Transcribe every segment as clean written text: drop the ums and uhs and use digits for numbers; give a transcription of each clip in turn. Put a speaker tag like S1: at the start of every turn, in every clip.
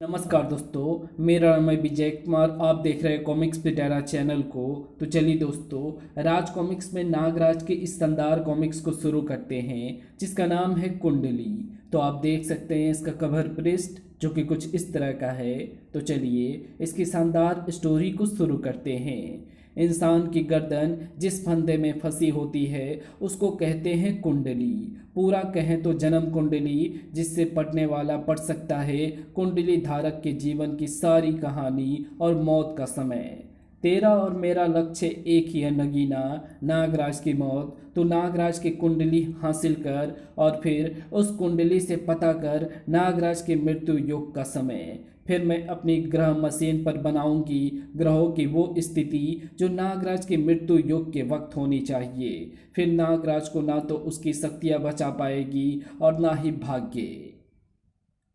S1: नमस्कार दोस्तों, मेरा नाम है विजय कुमार। आप देख रहे हैं कॉमिक्स पिटारा चैनल को। तो चलिए दोस्तों, राज कॉमिक्स में नागराज के इस शानदार कॉमिक्स को शुरू करते हैं, जिसका नाम है कुंडली। तो आप देख सकते हैं इसका कवर पृष्ठ जो कि कुछ इस तरह का है। तो चलिए इसकी शानदार स्टोरी को शुरू करते हैं। इंसान की गर्दन जिस फंदे में फंसी होती है उसको कहते हैं कुंडली। पूरा कहें तो जन्म कुंडली, जिससे पढ़ने वाला पढ़ सकता है कुंडली धारक के जीवन की सारी कहानी और मौत का समय। तेरा और मेरा लक्ष्य एक ही है नगीना, नागराज की मौत। तो नागराज की कुंडली हासिल कर और फिर उस कुंडली से पता कर नागराज के मृत्यु योग का समय। फिर मैं अपनी ग्रह मशीन पर बनाऊंगी ग्रहों की वो स्थिति जो नागराज की मृत्यु योग के वक्त होनी चाहिए। फिर नागराज को ना तो उसकी शक्तियाँ बचा पाएगी और ना ही भाग्य।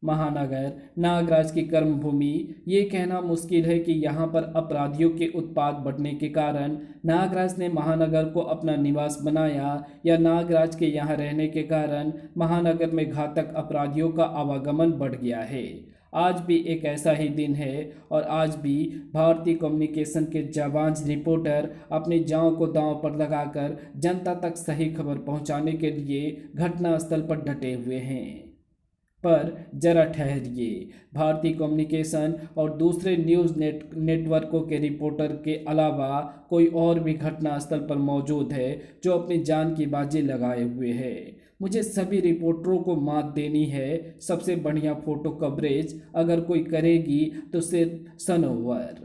S1: महानगर नागराज की कर्मभूमि। ये कहना मुश्किल है कि यहाँ पर अपराधियों के उत्पात बढ़ने के कारण नागराज ने महानगर को अपना निवास बनाया, या नागराज के यहाँ रहने के कारण महानगर में घातक अपराधियों का आवागमन बढ़ गया है। आज भी एक ऐसा ही दिन है और आज भी भारतीय कम्युनिकेशन के जाबाज रिपोर्टर अपनी जान को दांव पर लगाकर जनता तक सही खबर पहुंचाने के लिए घटनास्थल पर डटे हुए हैं। पर जरा ठहरिए, भारतीय कम्युनिकेशन और दूसरे न्यूज़ नेटवर्कों के रिपोर्टर के अलावा कोई और भी घटनास्थल पर मौजूद है जो अपनी जान की बाजी लगाए हुए है। मुझे सभी रिपोर्टरों को मात देनी है। सबसे बढ़िया फोटो कवरेज अगर कोई करेगी तो सिर्फ सनोवर।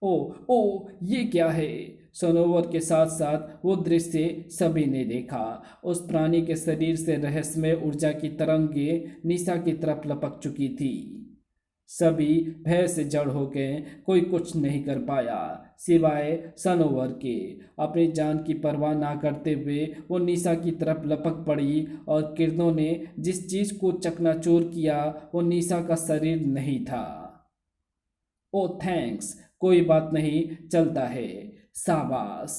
S1: ओ ओ, ये क्या है? सनोवर के साथ साथ वो दृश्य सभी ने देखा। उस प्राणी के शरीर से रहस्यमय ऊर्जा की तरंगे निशा की तरफ लपक चुकी थी। सभी भय से जड़ हो गए। कोई कुछ नहीं कर पाया सिवाय सनोवर के। अपनी जान की परवाह ना करते हुए वो निशा की तरफ लपक पड़ी और किरणों ने जिस चीज को चकनाचूर किया वो निशा का शरीर नहीं था। ओ थैंक्स, कोई बात नहीं, चलता है। शाबाश,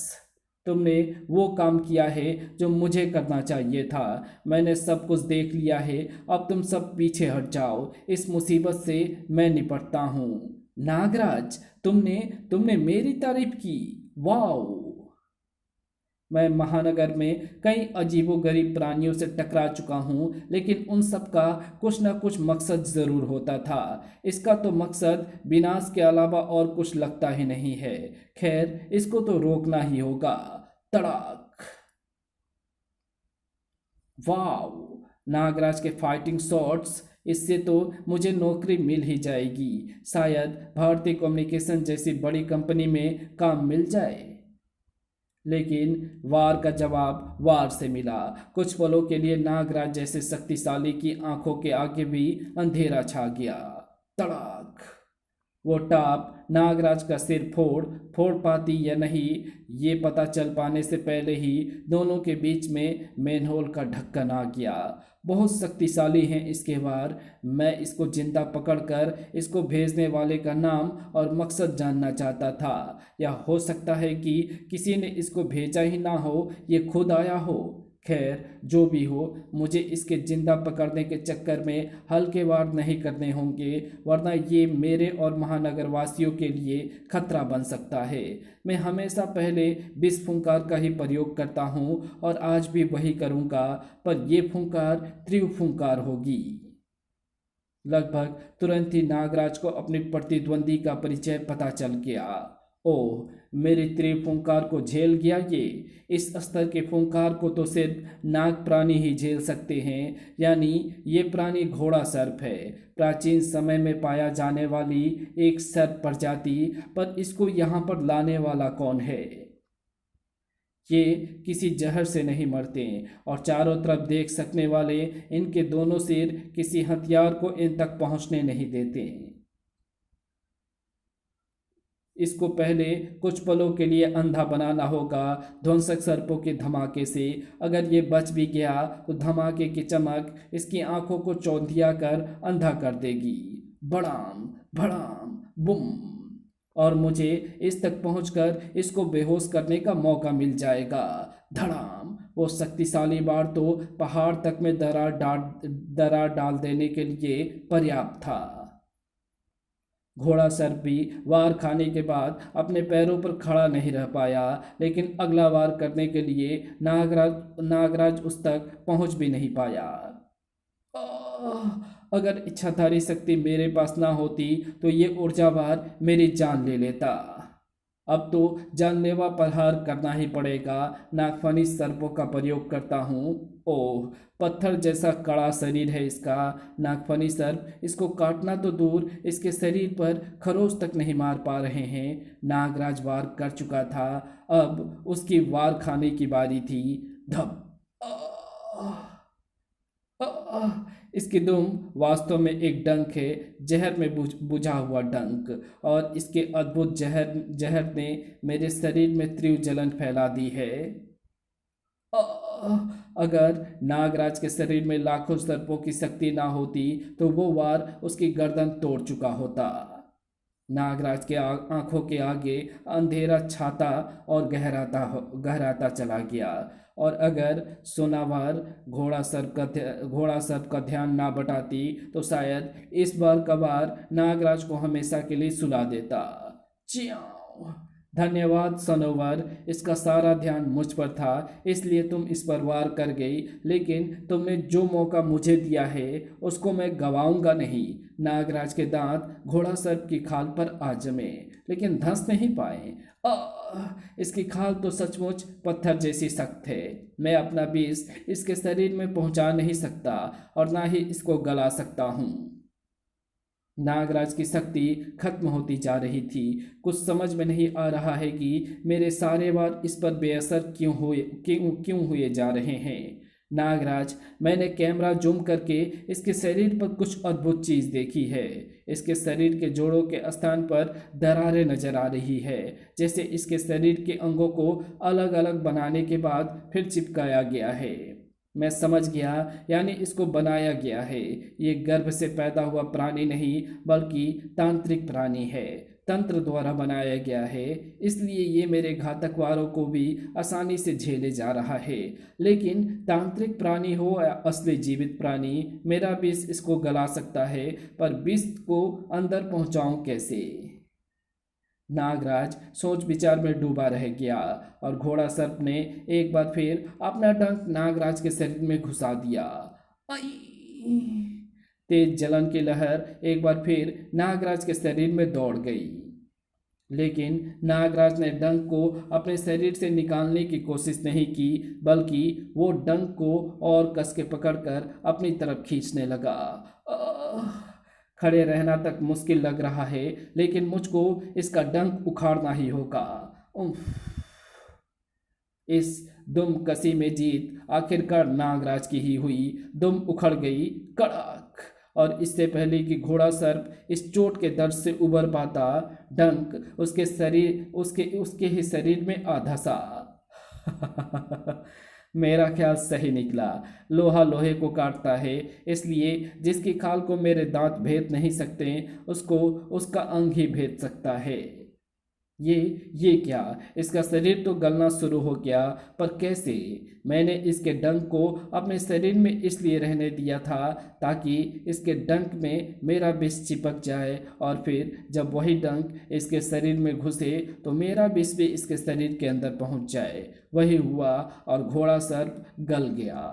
S1: तुमने वो काम किया है जो मुझे करना चाहिए था। मैंने सब कुछ देख लिया है, अब तुम सब पीछे हट जाओ। इस मुसीबत से मैं निपटता हूँ। नागराज, तुमने तुमने मेरी तारीफ की। वाओ! मैं महानगर में कई अजीबोगरीब प्राणियों से टकरा चुका हूँ, लेकिन उन सब का कुछ ना कुछ मकसद ज़रूर होता था। इसका तो मकसद विनाश के अलावा और कुछ लगता ही नहीं है। खैर, इसको तो रोकना ही होगा। तड़ाक! वाव! नागराज के फाइटिंग शॉट्स, इससे तो मुझे नौकरी मिल ही जाएगी। शायद भारतीय कम्युनिकेशन जैसी बड़ी कंपनी में काम मिल जाए। लेकिन वार का जवाब वार से मिला। कुछ पलों के लिए नागराज जैसे शक्तिशाली की आंखों के आगे भी अंधेरा छा गया। तड़ाक! वो टाप नागराज का सिर फोड़ फोड़ पाती या नहीं, ये पता चल पाने से पहले ही दोनों के बीच में मैनहोल का ढक्कन आ गया। बहुत शक्तिशाली हैं इसके वार। मैं इसको जिंदा पकड़कर इसको भेजने वाले का नाम और मकसद जानना चाहता था, या हो सकता है कि किसी ने इसको भेजा ही ना हो, ये खुद आया हो। खैर, जो भी हो, मुझे इसके जिंदा पकड़ने के चक्कर में हल्के वार नहीं करने होंगे, वरना ये मेरे और महानगर वासियों के लिए खतरा बन सकता है। मैं हमेशा पहले विष फुंकार का ही प्रयोग करता हूँ और आज भी वही करूँगा, पर यह फुंकार तीव्र फुंकार होगी। लगभग तुरंत ही नागराज को अपने प्रतिद्वंदी का परिचय पता चल गया। ओह, मेरे तीव्र फुंकार को झेल गया ये। इस स्तर के फुंकार को तो सिर्फ नाग प्राणी ही झेल सकते हैं, यानी ये प्राणी घोड़ा सर्प है। प्राचीन समय में पाया जाने वाली एक सर्प प्रजाति, पर इसको यहाँ पर लाने वाला कौन है? ये किसी जहर से नहीं मरते और चारों तरफ देख सकने वाले इनके दोनों सिर किसी हथियार को इन तक पहुंचने नहीं देते। इसको पहले कुछ पलों के लिए अंधा बनाना होगा ध्वंसक सर्पों के धमाके से। अगर ये बच भी गया तो धमाके की चमक इसकी आंखों को चौंधिया कर अंधा कर देगी। बड़ाम भड़ाम बुम! और मुझे इस तक पहुंचकर इसको बेहोश करने का मौका मिल जाएगा। धड़ाम! वो शक्तिशाली बाढ़ तो पहाड़ तक में दरार डाल देने के लिए पर्याप्त था। घोड़ा सर्प भी वार खाने के बाद अपने पैरों पर खड़ा नहीं रह पाया, लेकिन अगला वार करने के लिए नागराज उस तक पहुंच भी नहीं पाया। अगर इच्छाधारी शक्ति मेरे पास ना होती तो ये ऊर्जा वार मेरी जान ले लेता। अब तो जानलेवा प्रहार करना ही पड़ेगा। नागफनी सर्पों का प्रयोग करता हूँ। ओह, पत्थर जैसा कड़ा शरीर है इसका। नागफनी सर्प इसको काटना तो दूर, इसके शरीर पर खरोच तक नहीं मार पा रहे हैं। नागराज वार कर चुका था, अब उसकी वार खाने की बारी थी। धप। इसकी दुम वास्तव में एक डंक है, जहर में बुझा हुआ डंक, और इसके अद्भुत जहर ने मेरे शरीर में तीव्र जलन फैला दी है। अगर नागराज के शरीर में लाखों सर्पों की शक्ति ना होती तो वो वार उसकी गर्दन तोड़ चुका होता। नागराज के आंखों के आगे अंधेरा छाता और गहराता चला गया, और अगर सोनावार घोड़ा सर्प का ध्यान ना बटाती तो शायद इस बार का वार नागराज को हमेशा के लिए सुला देता। च्याओ। धन्यवाद सनोवर, इसका सारा ध्यान मुझ पर था, इसलिए तुम इस पर वार कर गई, लेकिन तुमने जो मौका मुझे दिया है उसको मैं गवाऊंगा नहीं। नागराज के दांत घोड़ा सर्प की खाल पर आ जमे, लेकिन धंस नहीं पाए। इसकी खाल तो सचमुच पत्थर जैसी सख्त है। मैं अपना विष इसके शरीर में पहुंचा नहीं सकता और ना ही इसको गला सकता हूँ। नागराज की शक्ति खत्म होती जा रही थी। कुछ समझ में नहीं आ रहा है कि मेरे सारे वार इस पर बेअसर क्यों हुए जा रहे हैं। नागराज, मैंने कैमरा जूम करके इसके शरीर पर कुछ अद्भुत चीज़ देखी है। इसके शरीर के जोड़ों के स्थान पर दरारें नजर आ रही है, जैसे इसके शरीर के अंगों को अलग अलग बनाने के बाद फिर चिपकाया गया है। मैं समझ गया, यानी इसको बनाया गया है। ये गर्भ से पैदा हुआ प्राणी नहीं, बल्कि तांत्रिक प्राणी है, तंत्र द्वारा बनाया गया है, इसलिए ये मेरे घातक वारों को भी आसानी से झेले जा रहा है। लेकिन तांत्रिक प्राणी हो या असली जीवित प्राणी, मेरा विष इसको गला सकता है, पर विष को अंदर पहुंचाऊं कैसे? नागराज सोच विचार में डूबा रह गया, और घोड़ा सर्प ने एक बार फिर अपना डंक नागराज के शरीर में घुसा दिया। तेज जलन की लहर एक बार फिर नागराज के शरीर में दौड़ गई, लेकिन नागराज ने डंक को अपने शरीर से निकालने की कोशिश नहीं की, बल्कि वो डंक को और कस के पकड़कर अपनी तरफ खींचने लगा। खड़े रहना तक मुश्किल लग रहा है, लेकिन मुझको इसका डंक उखाड़ना ही होगा। इस दुम कसी में जीत आखिरकार नागराज की ही हुई। दुम उखड़ गई कड़क, और इससे पहले कि घोड़ा सर्प इस चोट के दर्द से उबर पाता, डंक उसके ही शरीर में आ धंसा। मेरा ख्याल सही निकला। लोहा लोहे को काटता है, इसलिए जिसकी खाल को मेरे दांत भेद नहीं सकते, उसको उसका अंग ही भेद सकता है। ये क्या? इसका शरीर तो गलना शुरू हो गया, पर कैसे? मैंने इसके डंक को अपने शरीर में इसलिए रहने दिया था ताकि इसके डंक में मेरा विष चिपक जाए, और फिर जब वही डंक इसके शरीर में घुसे तो मेरा विष भी इसके शरीर के अंदर पहुंच जाए। वही हुआ, और घोड़ा सर्प गल गया।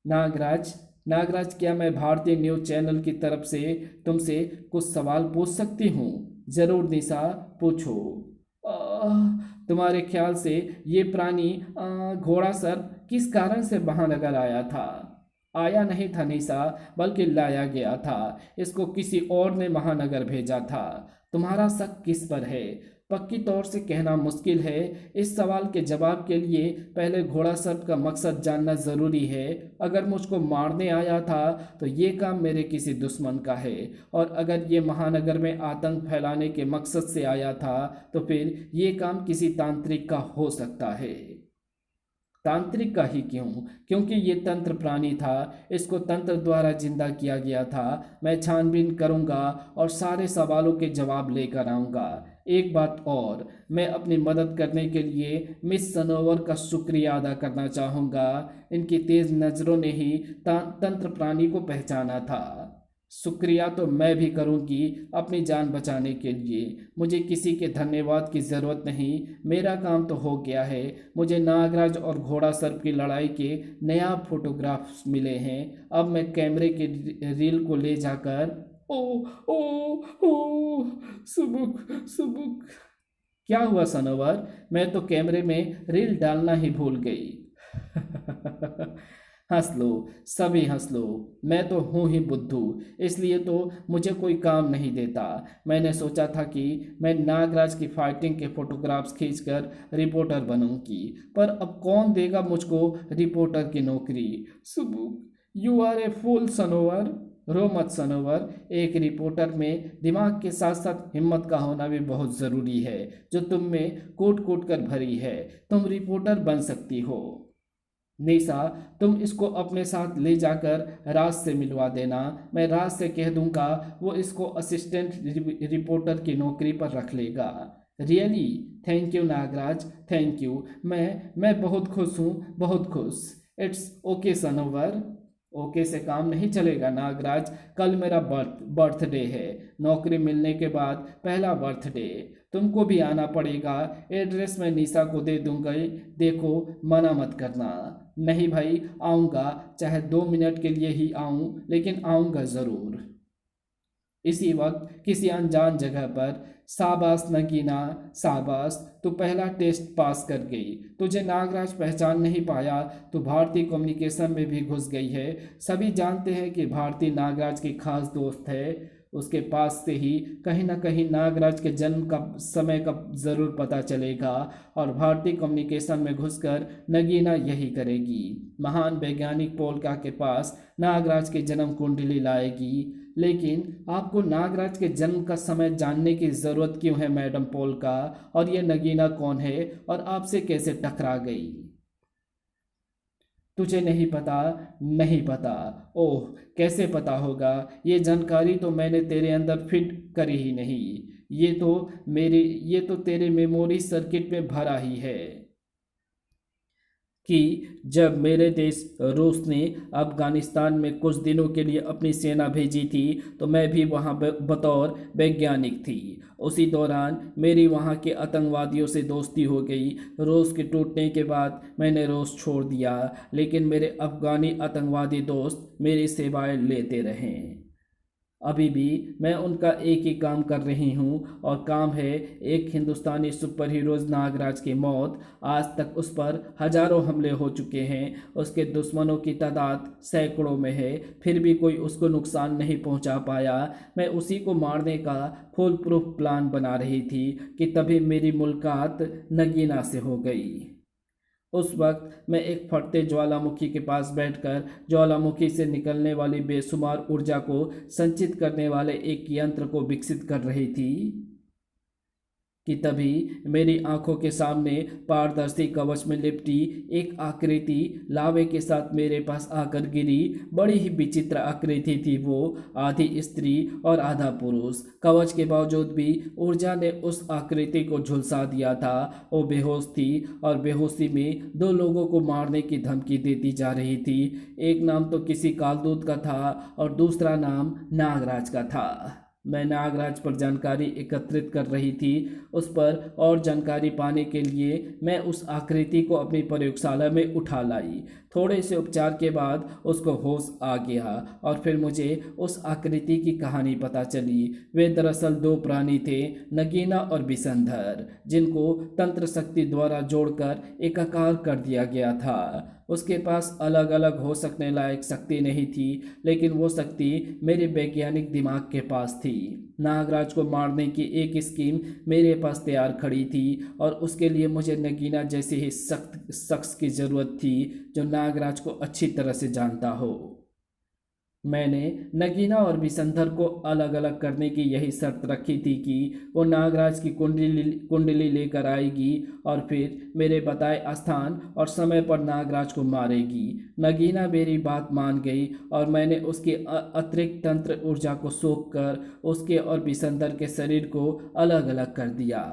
S1: नागराज, क्या मैं भारतीय न्यूज़ चैनल की तरफ से तुमसे कुछ सवाल पूछ सकती हूँ? जरूर निशा, पूछो। तुम्हारे ख्याल से ये प्राणी घोड़ा सर्प किस कारण से महानगर आया था? आया नहीं था निशा, बल्कि लाया गया था। इसको किसी और ने महानगर भेजा था। तुम्हारा शक किस पर है? पक्की तौर से कहना मुश्किल है। इस सवाल के जवाब के लिए पहले घोड़ा सर्प का मकसद जानना ज़रूरी है। अगर मुझको मारने आया था तो ये काम मेरे किसी दुश्मन का है, और अगर ये महानगर में आतंक फैलाने के मकसद से आया था तो फिर ये काम किसी तांत्रिक का हो सकता है। तांत्रिक का ही क्यों? क्योंकि ये तंत्र प्राणी था, इसको तंत्र द्वारा जिंदा किया गया था। मैं छानबीन करूंगा और सारे सवालों के जवाब लेकर आऊंगा। एक बात और, मैं अपनी मदद करने के लिए मिस सनोवर का शुक्रिया अदा करना चाहूँगा। इनकी तेज़ नज़रों ने ही तंत्र प्राणी को पहचाना था। शुक्रिया तो मैं भी करूंगी अपनी जान बचाने के लिए। मुझे किसी के धन्यवाद की ज़रूरत नहीं, मेरा काम तो हो गया है। मुझे नागराज और घोड़ा सर्प की लड़ाई के नया फोटोग्राफ्स मिले हैं। अब मैं कैमरे के रील को ले जाकर ओ ओ ओ सुबुक सुबुक। क्या हुआ सनोवर? मैं तो कैमरे में रील डालना ही भूल गई। हंस लो, सभी हंस लो। मैं तो हूँ ही बुद्धू, इसलिए तो मुझे कोई काम नहीं देता। मैंने सोचा था कि मैं नागराज की फाइटिंग के फोटोग्राफ्स खींचकर रिपोर्टर बनूंगी, पर अब कौन देगा मुझको रिपोर्टर की नौकरी? सुबुक, यू आर ए फूल सनोवर। रो मत सनोवर, एक रिपोर्टर में दिमाग के साथ साथ हिम्मत का होना भी बहुत ज़रूरी है, जो तुम में कूट कूट कर भरी है। तुम रिपोर्टर बन सकती हो। निशा, तुम इसको अपने साथ ले जाकर राज से मिलवा देना। मैं राज से कह दूंगा, वो इसको असिस्टेंट रिपोर्टर की नौकरी पर रख लेगा। Really? Thank you Nagraj, thank you. मैं बहुत खुश हूँ, बहुत खुश। It's okay Sanobar. ओके से काम नहीं चलेगा नागराज। कल मेरा बर्थडे है, नौकरी मिलने के बाद पहला बर्थडे। तुमको भी आना पड़ेगा। एड्रेस मैं निशा को दे दूंगा, देखो मना मत करना। नहीं भाई, आऊँगा, चाहे 2 मिनट के लिए ही आऊँ, लेकिन आऊँगा ज़रूर। इसी वक्त किसी अनजान जगह पर, शाबाश नगीना, शाबाश, तू पहला टेस्ट पास कर गई। तुझे नागराज पहचान नहीं पाया तो भारती कम्युनिकेशन में भी घुस गई है। सभी जानते हैं कि भारती नागराज की खास दोस्त है। उसके पास से ही कहीं ना कहीं नागराज के जन्म का समय का ज़रूर पता चलेगा, और भारती कम्युनिकेशन में घुसकर नगीना यही करेगी। महान वैज्ञानिक पोलका के पास नागराज की जन्म कुंडली लाएगी। लेकिन आपको नागराज के जन्म का समय जानने की ज़रूरत क्यों है मैडम पोलका? और ये नगीना कौन है और आपसे कैसे टकरा गई? तुझे नहीं पता? नहीं पता? ओह, कैसे पता होगा? ये जानकारी तो मैंने तेरे अंदर फिट करी ही नहीं। ये तो तेरे मेमोरी सर्किट में भरा ही है कि जब मेरे देश रूस ने अफ़गानिस्तान में कुछ दिनों के लिए अपनी सेना भेजी थी, तो मैं भी वहाँ बतौर वैज्ञानिक थी। उसी दौरान मेरी वहाँ के आतंकवादियों से दोस्ती हो गई। रूस के टूटने के बाद मैंने रूस छोड़ दिया, लेकिन मेरे अफ़गानी आतंकवादी दोस्त मेरी सेवाएं लेते रहे। अभी भी मैं उनका एक ही काम कर रही हूँ, और काम है एक हिंदुस्तानी सुपर हीरोज नागराज की मौत। आज तक उस पर हजारों हमले हो चुके हैं, उसके दुश्मनों की तादाद सैकड़ों में है, फिर भी कोई उसको नुकसान नहीं पहुँचा पाया। मैं उसी को मारने का फुल प्रूफ प्लान बना रही थी कि तभी मेरी मुलाकात नगीना से हो गई। उस वक्त मैं एक फटते ज्वालामुखी के पास बैठकर ज्वालामुखी से निकलने वाली बेशुमार ऊर्जा को संचित करने वाले एक यंत्र को विकसित कर रही थी कि तभी मेरी आंखों के सामने पारदर्शी कवच में लिपटी एक आकृति लावे के साथ मेरे पास आकर गिरी। बड़ी ही विचित्र आकृति थी वो, आधी स्त्री और आधा पुरुष। कवच के बावजूद भी ऊर्जा ने उस आकृति को झुलसा दिया था। वो बेहोश थी और बेहोशी में 2 लोगों को मारने की धमकी देती जा रही थी। एक नाम तो किसी कालदूत का था और दूसरा नाम नागराज का था। मैं नागराज पर जानकारी एकत्रित कर रही थी। उस पर और जानकारी पाने के लिए मैं उस आकृति को अपनी प्रयोगशाला में उठा लाई। थोड़े से उपचार के बाद उसको होश आ गया, और फिर मुझे उस आकृति की कहानी पता चली। वे दरअसल 2 प्राणी थे, नगीना और बिसंधर, जिनको तंत्र शक्ति द्वारा जोड़कर एकाकार कर दिया गया था। उसके पास अलग अलग हो सकने लायक शक्ति नहीं थी, लेकिन वो शक्ति मेरे वैज्ञानिक दिमाग के पास थी। नागराज को मारने की एक स्कीम मेरे पास तैयार खड़ी थी, और उसके लिए मुझे नगीना जैसे ही सख्त शख्स की ज़रूरत थी, जो नागराज को अच्छी तरह से जानता हो। मैंने नगीना और बिसंधर को अलग अलग करने की यही शर्त रखी थी कि वो नागराज की कुंडली लेकर आएगी और फिर मेरे बताए स्थान और समय पर नागराज को मारेगी। नगीना मेरी बात मान गई, और मैंने उसकी अतिरिक्त तंत्र ऊर्जा को सोख कर उसके और बिसंधर के शरीर को अलग अलग कर दिया।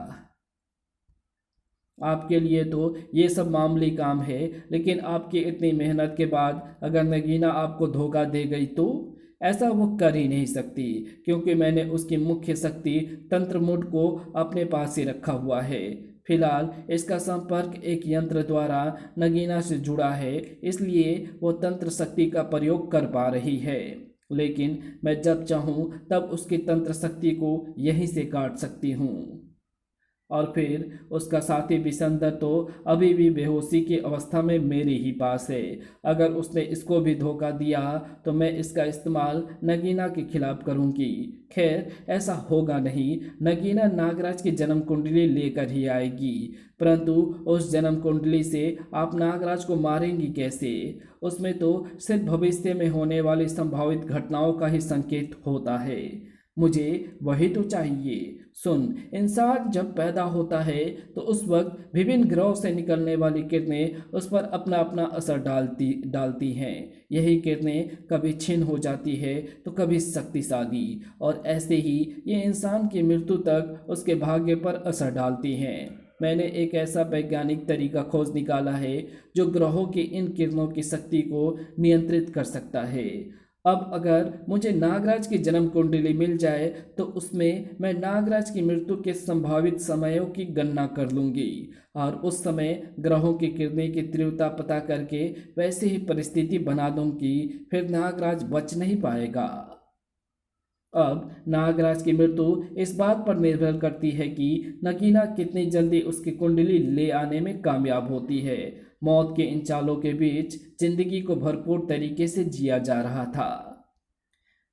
S1: आपके लिए तो ये सब मामूली काम है, लेकिन आपकी इतनी मेहनत के बाद अगर नगीना आपको धोखा दे गई तो? ऐसा वो कर ही नहीं सकती, क्योंकि मैंने उसकी मुख्य शक्ति तंत्रमुंड को अपने पास ही रखा हुआ है। फिलहाल इसका संपर्क एक यंत्र द्वारा नगीना से जुड़ा है, इसलिए वो तंत्र शक्ति का प्रयोग कर पा रही है। लेकिन मैं जब चाहूँ तब उसकी तंत्र शक्ति को यहीं से काट सकती हूँ। और फिर उसका साथी बिसंदर तो अभी भी बेहोशी की अवस्था में मेरे ही पास है। अगर उसने इसको भी धोखा दिया तो मैं इसका इस्तेमाल नगीना के खिलाफ करूंगी। खैर, ऐसा होगा नहीं। नगीना नागराज की जन्म कुंडली लेकर ही आएगी, परंतु उस जन्म कुंडली से आप नागराज को मारेंगी कैसे? उसमें तो सिर्फ भविष्य में होने वाली संभावित घटनाओं का ही संकेत होता है। मुझे वही तो चाहिए। सुन, इंसान जब पैदा होता है तो उस वक्त विभिन्न ग्रहों से निकलने वाली किरणें उस पर अपना अपना असर डालती हैं। यही किरणें कभी क्षीण हो जाती है तो कभी शक्तिशाली, और ऐसे ही ये इंसान की मृत्यु तक उसके भाग्य पर असर डालती हैं। मैंने एक ऐसा वैज्ञानिक तरीका खोज निकाला है जो ग्रहों की इन किरणों की शक्ति को नियंत्रित कर सकता है। अब अगर मुझे नागराज की जन्म कुंडली मिल जाए तो उसमें मैं नागराज की मृत्यु के संभावित समयों की गणना कर लूंगी, और उस समय ग्रहों की किरणें की तीव्रता पता करके वैसे ही परिस्थिति बना दूंगी, फिर नागराज बच नहीं पाएगा। अब नागराज की मृत्यु इस बात पर निर्भर करती है कि नगीना कितनी जल्दी उसकी कुंडली ले आने में कामयाब होती है। मौत के इन चालों के बीच जिंदगी को भरपूर तरीके से जिया जा रहा था।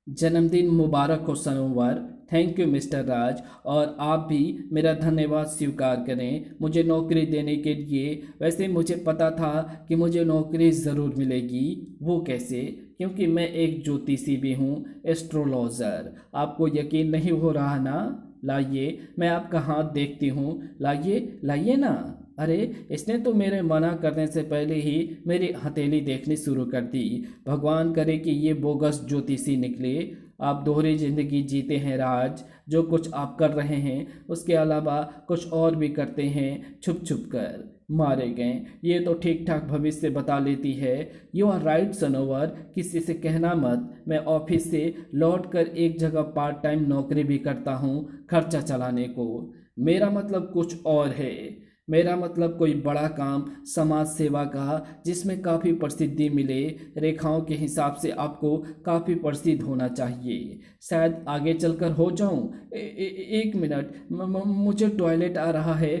S1: जन्मदिन मुबारक हो सनोवर। थैंक यू मिस्टर राज, और आप भी मेरा धन्यवाद स्वीकार करें मुझे नौकरी देने के लिए। वैसे मुझे पता था कि मुझे नौकरी ज़रूर मिलेगी। वो कैसे? क्योंकि मैं एक ज्योतिषी भी हूँ, एस्ट्रोलॉजर। आपको यकीन नहीं हो रहा ना? लाइए, मैं आपका हाथ देखती हूँ। लाइए लाइए ना। अरे, इसने तो मेरे मना करने से पहले ही मेरी हथेली देखनी शुरू कर दी। भगवान करे कि ये बोगस ज्योतिषी निकले। आप दोहरी जिंदगी जीते हैं राज। जो कुछ आप कर रहे हैं उसके अलावा कुछ और भी करते हैं छुप छुप कर। मारे गए, ये तो ठीक ठाक भविष्य बता लेती है। यू आर राइट सनोवर, किसी से कहना मत। मैं ऑफिस से लौट कर एक जगह पार्ट टाइम नौकरी भी करता हूँ खर्चा चलाने को। मेरा मतलब कुछ और है। मेरा मतलब कोई बड़ा काम, समाज सेवा का, जिसमें काफ़ी प्रसिद्धि मिले। रेखाओं के हिसाब से आपको काफ़ी प्रसिद्ध होना चाहिए। शायद आगे चलकर हो जाऊं। एक मिनट, मुझे टॉयलेट आ रहा है।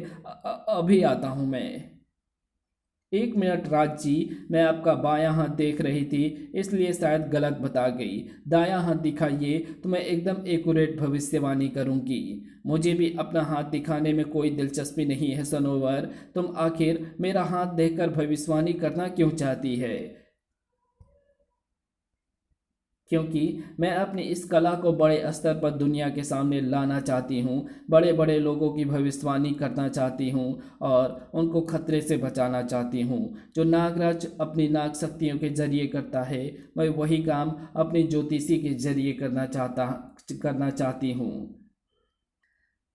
S1: अभी आता हूं मैं। एक मिनट राज जी, मैं आपका बायां हाथ देख रही थी, इसलिए शायद गलत बता गई। दायां हाथ दिखाइए तो मैं एकदम एक्यूरेट भविष्यवाणी करूंगी। मुझे भी अपना हाथ दिखाने में कोई दिलचस्पी नहीं है सनोवर। तुम आखिर मेरा हाथ देखकर भविष्यवाणी करना क्यों चाहती है? क्योंकि मैं अपनी इस कला को बड़े स्तर पर दुनिया के सामने लाना चाहती हूँ। बड़े बड़े लोगों की भविष्यवाणी करना चाहती हूँ और उनको खतरे से बचाना चाहती हूँ। जो नागराज अपनी नाग शक्तियों के जरिए करता है, मैं वही काम अपनी ज्योतिषी के जरिए करना चाहती हूँ।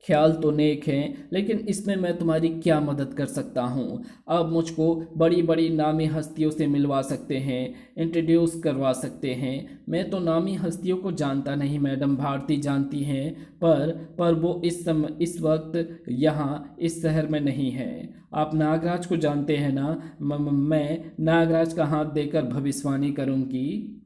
S1: ख्याल तो नेक हैं, लेकिन इसमें मैं तुम्हारी क्या मदद कर सकता हूँ? आप मुझको बड़ी बड़ी नामी हस्तियों से मिलवा सकते हैं, इंट्रोड्यूस करवा सकते हैं। मैं तो नामी हस्तियों को जानता नहीं, मैडम भारती जानती हैं, पर वो इस वक्त यहाँ इस शहर में नहीं है। आप नागराज को जानते हैं ना? मैं नागराज का हाथ देकर भविष्यवाणी करूँगी।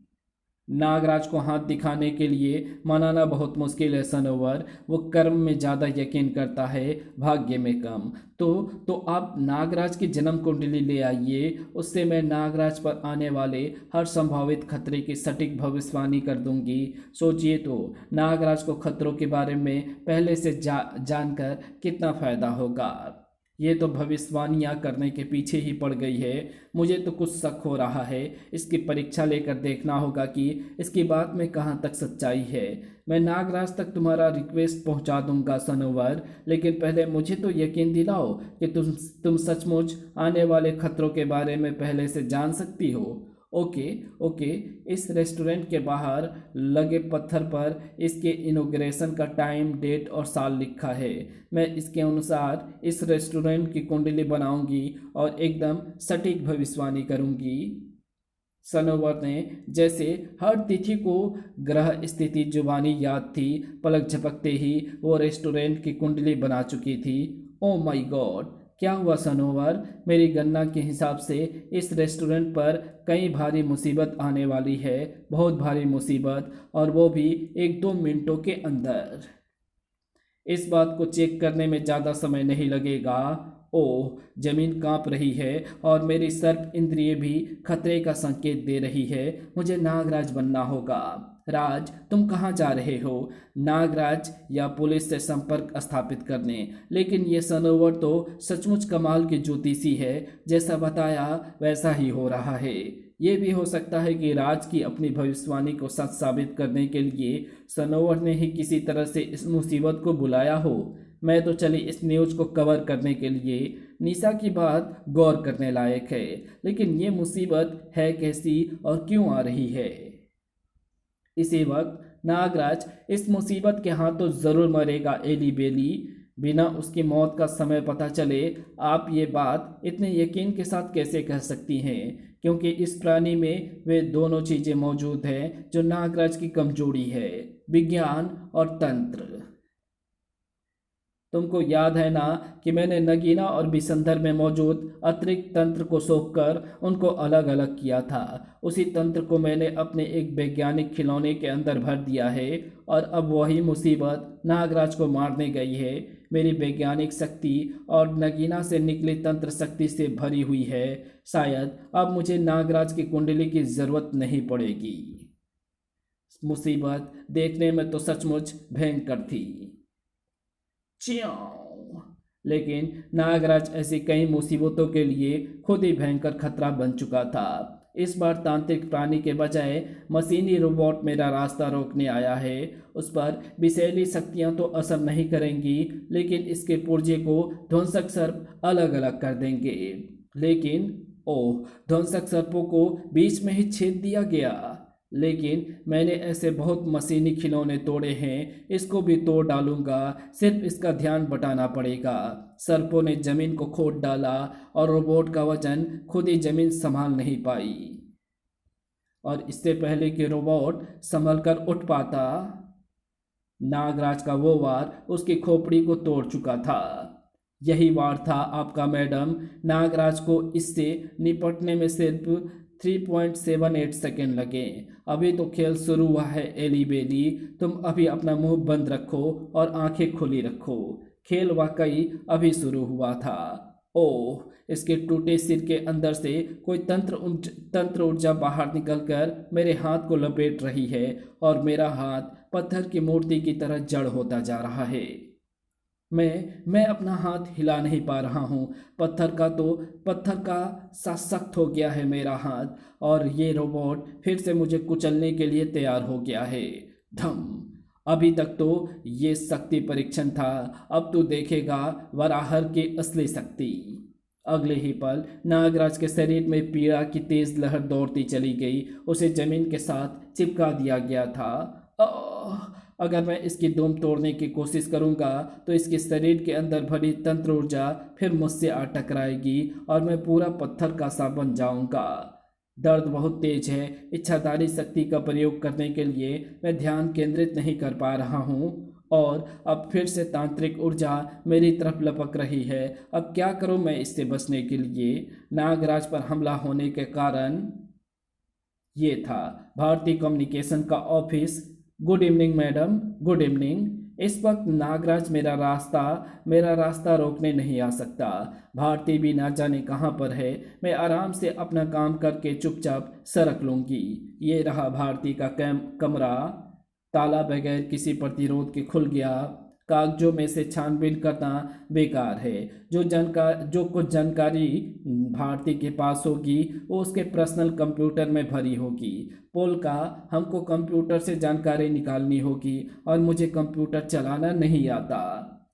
S1: नागराज को हाथ दिखाने के लिए मनाना बहुत मुश्किल है सनोवर। वो कर्म में ज़्यादा यकीन करता है, भाग्य में कम। तो आप नागराज की जन्म कुंडली ले आइए, उससे मैं नागराज पर आने वाले हर संभावित खतरे की सटीक भविष्यवाणी कर दूंगी। सोचिए तो, नागराज को खतरों के बारे में पहले से जानकर कितना फ़ायदा होगा। ये तो भविष्यवाणियाँ करने के पीछे ही पड़ गई है। मुझे तो कुछ शक हो रहा है। इसकी परीक्षा लेकर देखना होगा कि इसकी बात में कहाँ तक सच्चाई है। मैं नागराज तक तुम्हारा रिक्वेस्ट पहुँचा दूंगा सनोवर, लेकिन पहले मुझे तो यकीन दिलाओ कि तुम सचमुच आने वाले खतरों के बारे में पहले से जान सकती हो। Okay okay. इस रेस्टोरेंट के बाहर लगे पत्थर पर इसके इनॉग्रेशन का टाइम, डेट और साल लिखा है। मैं इसके अनुसार इस रेस्टोरेंट की कुंडली बनाऊंगी और एकदम सटीक भविष्यवाणी करूंगी। सनोवर ने जैसे हर तिथि को ग्रह स्थिति जुबानी याद थी। पलक झपकते ही वो रेस्टोरेंट की कुंडली बना चुकी थी। ओ माय गॉड, क्या हुआ सनोवर? मेरी गणना के हिसाब से इस रेस्टोरेंट पर कई भारी मुसीबत आने वाली है, बहुत भारी मुसीबत, और वो भी 1-2 मिनटों के अंदर। इस बात को चेक करने में ज़्यादा समय नहीं लगेगा। ओह, जमीन कांप रही है और मेरी सर्प इंद्रिय भी खतरे का संकेत दे रही है। मुझे नागराज बनना होगा। राज, तुम कहाँ जा रहे हो? नागराज या पुलिस से संपर्क स्थापित करने? लेकिन ये सनोवर तो सचमुच कमाल की ज्योतिषी है, जैसा बताया वैसा ही हो रहा है। ये भी हो सकता है कि राज की अपनी भविष्यवाणी को सच साबित करने के लिए सनोवर ने ही किसी तरह से इस मुसीबत को बुलाया हो। मैं तो चली इस न्यूज को कवर करने के लिए। निशा की बात गौर करने लायक है, लेकिन ये मुसीबत है कैसी और क्यों आ रही है? इसी वक्त नागराज इस मुसीबत के हाथों जरूर मरेगा एली बेली, बिना उसकी मौत का समय पता चले। आप ये बात इतने यकीन के साथ कैसे कह सकती हैं? क्योंकि इस प्राणी में वे दोनों चीजें मौजूद हैं जो नागराज की कमजोरी है, विज्ञान और तंत्र। तुमको याद है ना कि मैंने नगीना और बिसंधर में मौजूद अतिरिक्त तंत्र को सोखकर उनको अलग अलग किया था। उसी तंत्र को मैंने अपने एक वैज्ञानिक खिलौने के अंदर भर दिया है और अब वही मुसीबत नागराज को मारने गई है। मेरी वैज्ञानिक शक्ति और नगीना से निकली तंत्र शक्ति से भरी हुई है। शायद अब मुझे नागराज की कुंडली की जरूरत नहीं पड़ेगी। मुसीबत देखने में तो सचमुच भयंकर थी। च्याऊ। लेकिन नागराज ऐसी कई मुसीबतों के लिए खुद ही भयंकर खतरा बन चुका था। इस बार तांत्रिक प्राणी के बजाय मशीनी रोबोट मेरा रास्ता रोकने आया है। उस पर विषैली शक्तियां तो असर नहीं करेंगी, लेकिन इसके पुर्जे को ध्वंसक सर्प अलग अलग कर देंगे। लेकिन ओह, ध्वंसक सर्पों को बीच में ही छेद दिया गया। लेकिन मैंने ऐसे बहुत मशीनी खिलौने तोड़े हैं, इसको भी तोड़ डालूंगा। सिर्फ इसका ध्यान बटाना पड़ेगा। सर्पों ने जमीन को खोद डाला और रोबोट का वजन खुद ही जमीन संभाल नहीं पाई। और इससे पहले कि रोबोट संभल कर उठ पाता, नागराज का वो वार उसकी खोपड़ी को तोड़ चुका था। यही वार था आपका मैडम। नागराज को इससे निपटने में सिर्फ 3.78 सेकेंड लगे। अभी तो खेल शुरू हुआ है एली बेली, तुम अभी अपना मुंह बंद रखो और आंखें खुली रखो। खेल वाकई अभी शुरू हुआ था। ओह, इसके टूटे सिर के अंदर से कोई तंत्र ऊर्जा बाहर निकलकर मेरे हाथ को लपेट रही है और मेरा हाथ पत्थर की मूर्ति की तरह जड़ होता जा रहा है। मैं अपना हाथ हिला नहीं पा रहा हूँ। पत्थर का सा सख्त हो गया है मेरा हाथ, और ये रोबोट फिर से मुझे कुचलने के लिए तैयार हो गया है। धम। अभी तक तो ये शक्ति परीक्षण था, अब तू देखेगा वराहर की असली शक्ति। अगले ही पल नागराज के शरीर में पीड़ा की तेज लहर दौड़ती चली गई। उसे जमीन के साथ चिपका दिया गया था। अगर मैं इसकी दुम तोड़ने की कोशिश करूंगा तो इसके शरीर के अंदर भरी तंत्र ऊर्जा फिर मुझसे आ टकराएगी और मैं पूरा पत्थर का सा बन जाऊंगा। दर्द बहुत तेज है। इच्छाधारी शक्ति का प्रयोग करने के लिए मैं ध्यान केंद्रित नहीं कर पा रहा हूँ और अब फिर से तांत्रिक ऊर्जा मेरी तरफ लपक रही है। अब क्या करूँ मैं इससे बचने के लिए? नागराज पर हमला होने के कारण ये था भारतीय कम्युनिकेशन का office. Good evening madam, good evening. इस वक्त नागराज मेरा रास्ता रोकने नहीं आ सकता। भारती भी ना जाने कहाँ पर है। मैं आराम से अपना काम करके चुपचाप सरक लूँगी। ये रहा भारती का कमरा। ताला बगैर किसी प्रतिरोध के खुल गया। कागजों में से छानबीन करना बेकार है। जो कुछ जानकारी भारती के पास होगी वो उसके पर्सनल कंप्यूटर में भरी होगी। पोल का हमको कंप्यूटर से जानकारी निकालनी होगी और मुझे कंप्यूटर चलाना नहीं आता।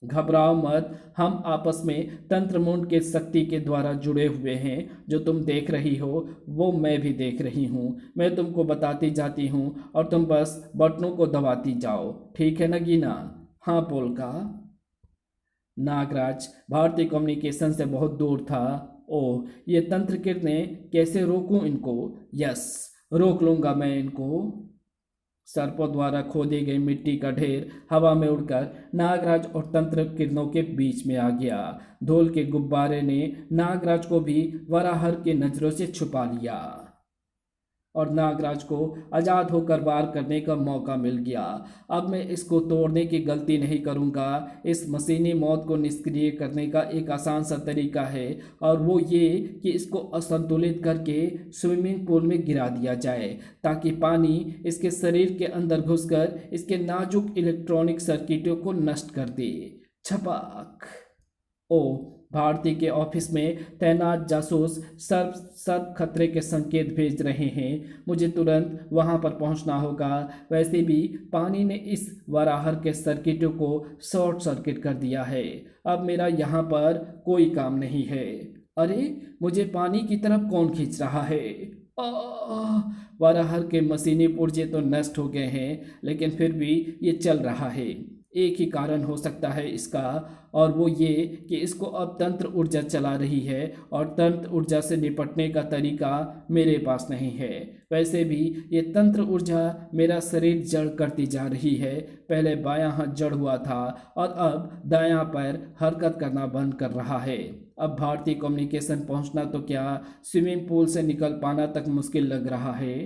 S1: घबराओ मत, हम आपस में तंत्रमुंड के शक्ति के द्वारा जुड़े हुए हैं। जो तुम देख रही हो वो मैं भी देख रही हूँ। मैं तुमको बताती जाती हूँ और तुम बस बटनों को दबाती जाओ, ठीक है नगीना? हाँ पोल का। नागराज भारतीय कम्युनिकेशन से बहुत दूर था। ओह, ये तंत्र किरणें, कैसे रोकूं इनको? यस, रोक लूंगा मैं इनको। सर्पों द्वारा खोदी गई मिट्टी का ढेर हवा में उड़कर नागराज और तंत्र किरणों के बीच में आ गया। धूल के गुब्बारे ने नागराज को भी वराहर की नजरों से छुपा लिया और नागराज को आजाद होकर वार करने का मौका मिल गया। अब मैं इसको तोड़ने की गलती नहीं करूंगा। इस मशीनी मौत को निष्क्रिय करने का एक आसान सा तरीका है, और वो ये कि इसको असंतुलित करके स्विमिंग पूल में गिरा दिया जाए, ताकि पानी इसके शरीर के अंदर घुसकर इसके नाजुक इलेक्ट्रॉनिक सर्किटों को नष्ट कर दे। छपाक। ओ, भारती के ऑफिस में तैनात जासूस सर्व खतरे के संकेत भेज रहे हैं। मुझे तुरंत वहां पर पहुंचना होगा। वैसे भी पानी ने इस वराहर के सर्किटों को शॉर्ट सर्किट कर दिया है। अब मेरा यहाँ पर कोई काम नहीं है। अरे, मुझे पानी की तरफ कौन खींच रहा है? वराहर के मशीनी पुर्जे तो नष्ट हो गए हैं, लेकिन फिर भी ये चल रहा है। एक ही कारण हो सकता है इसका, और वो ये कि इसको अब तंत्र ऊर्जा चला रही है, और तंत्र ऊर्जा से निपटने का तरीका मेरे पास नहीं है। वैसे भी ये तंत्र ऊर्जा मेरा शरीर जड़ करती जा रही है। पहले बायां हाथ जड़ हुआ था और अब दायां पैर हरकत करना बंद कर रहा है। अब भारतीय कम्युनिकेशन पहुंचना तो क्या, स्विमिंग पूल से निकल पाना तक मुश्किल लग रहा है।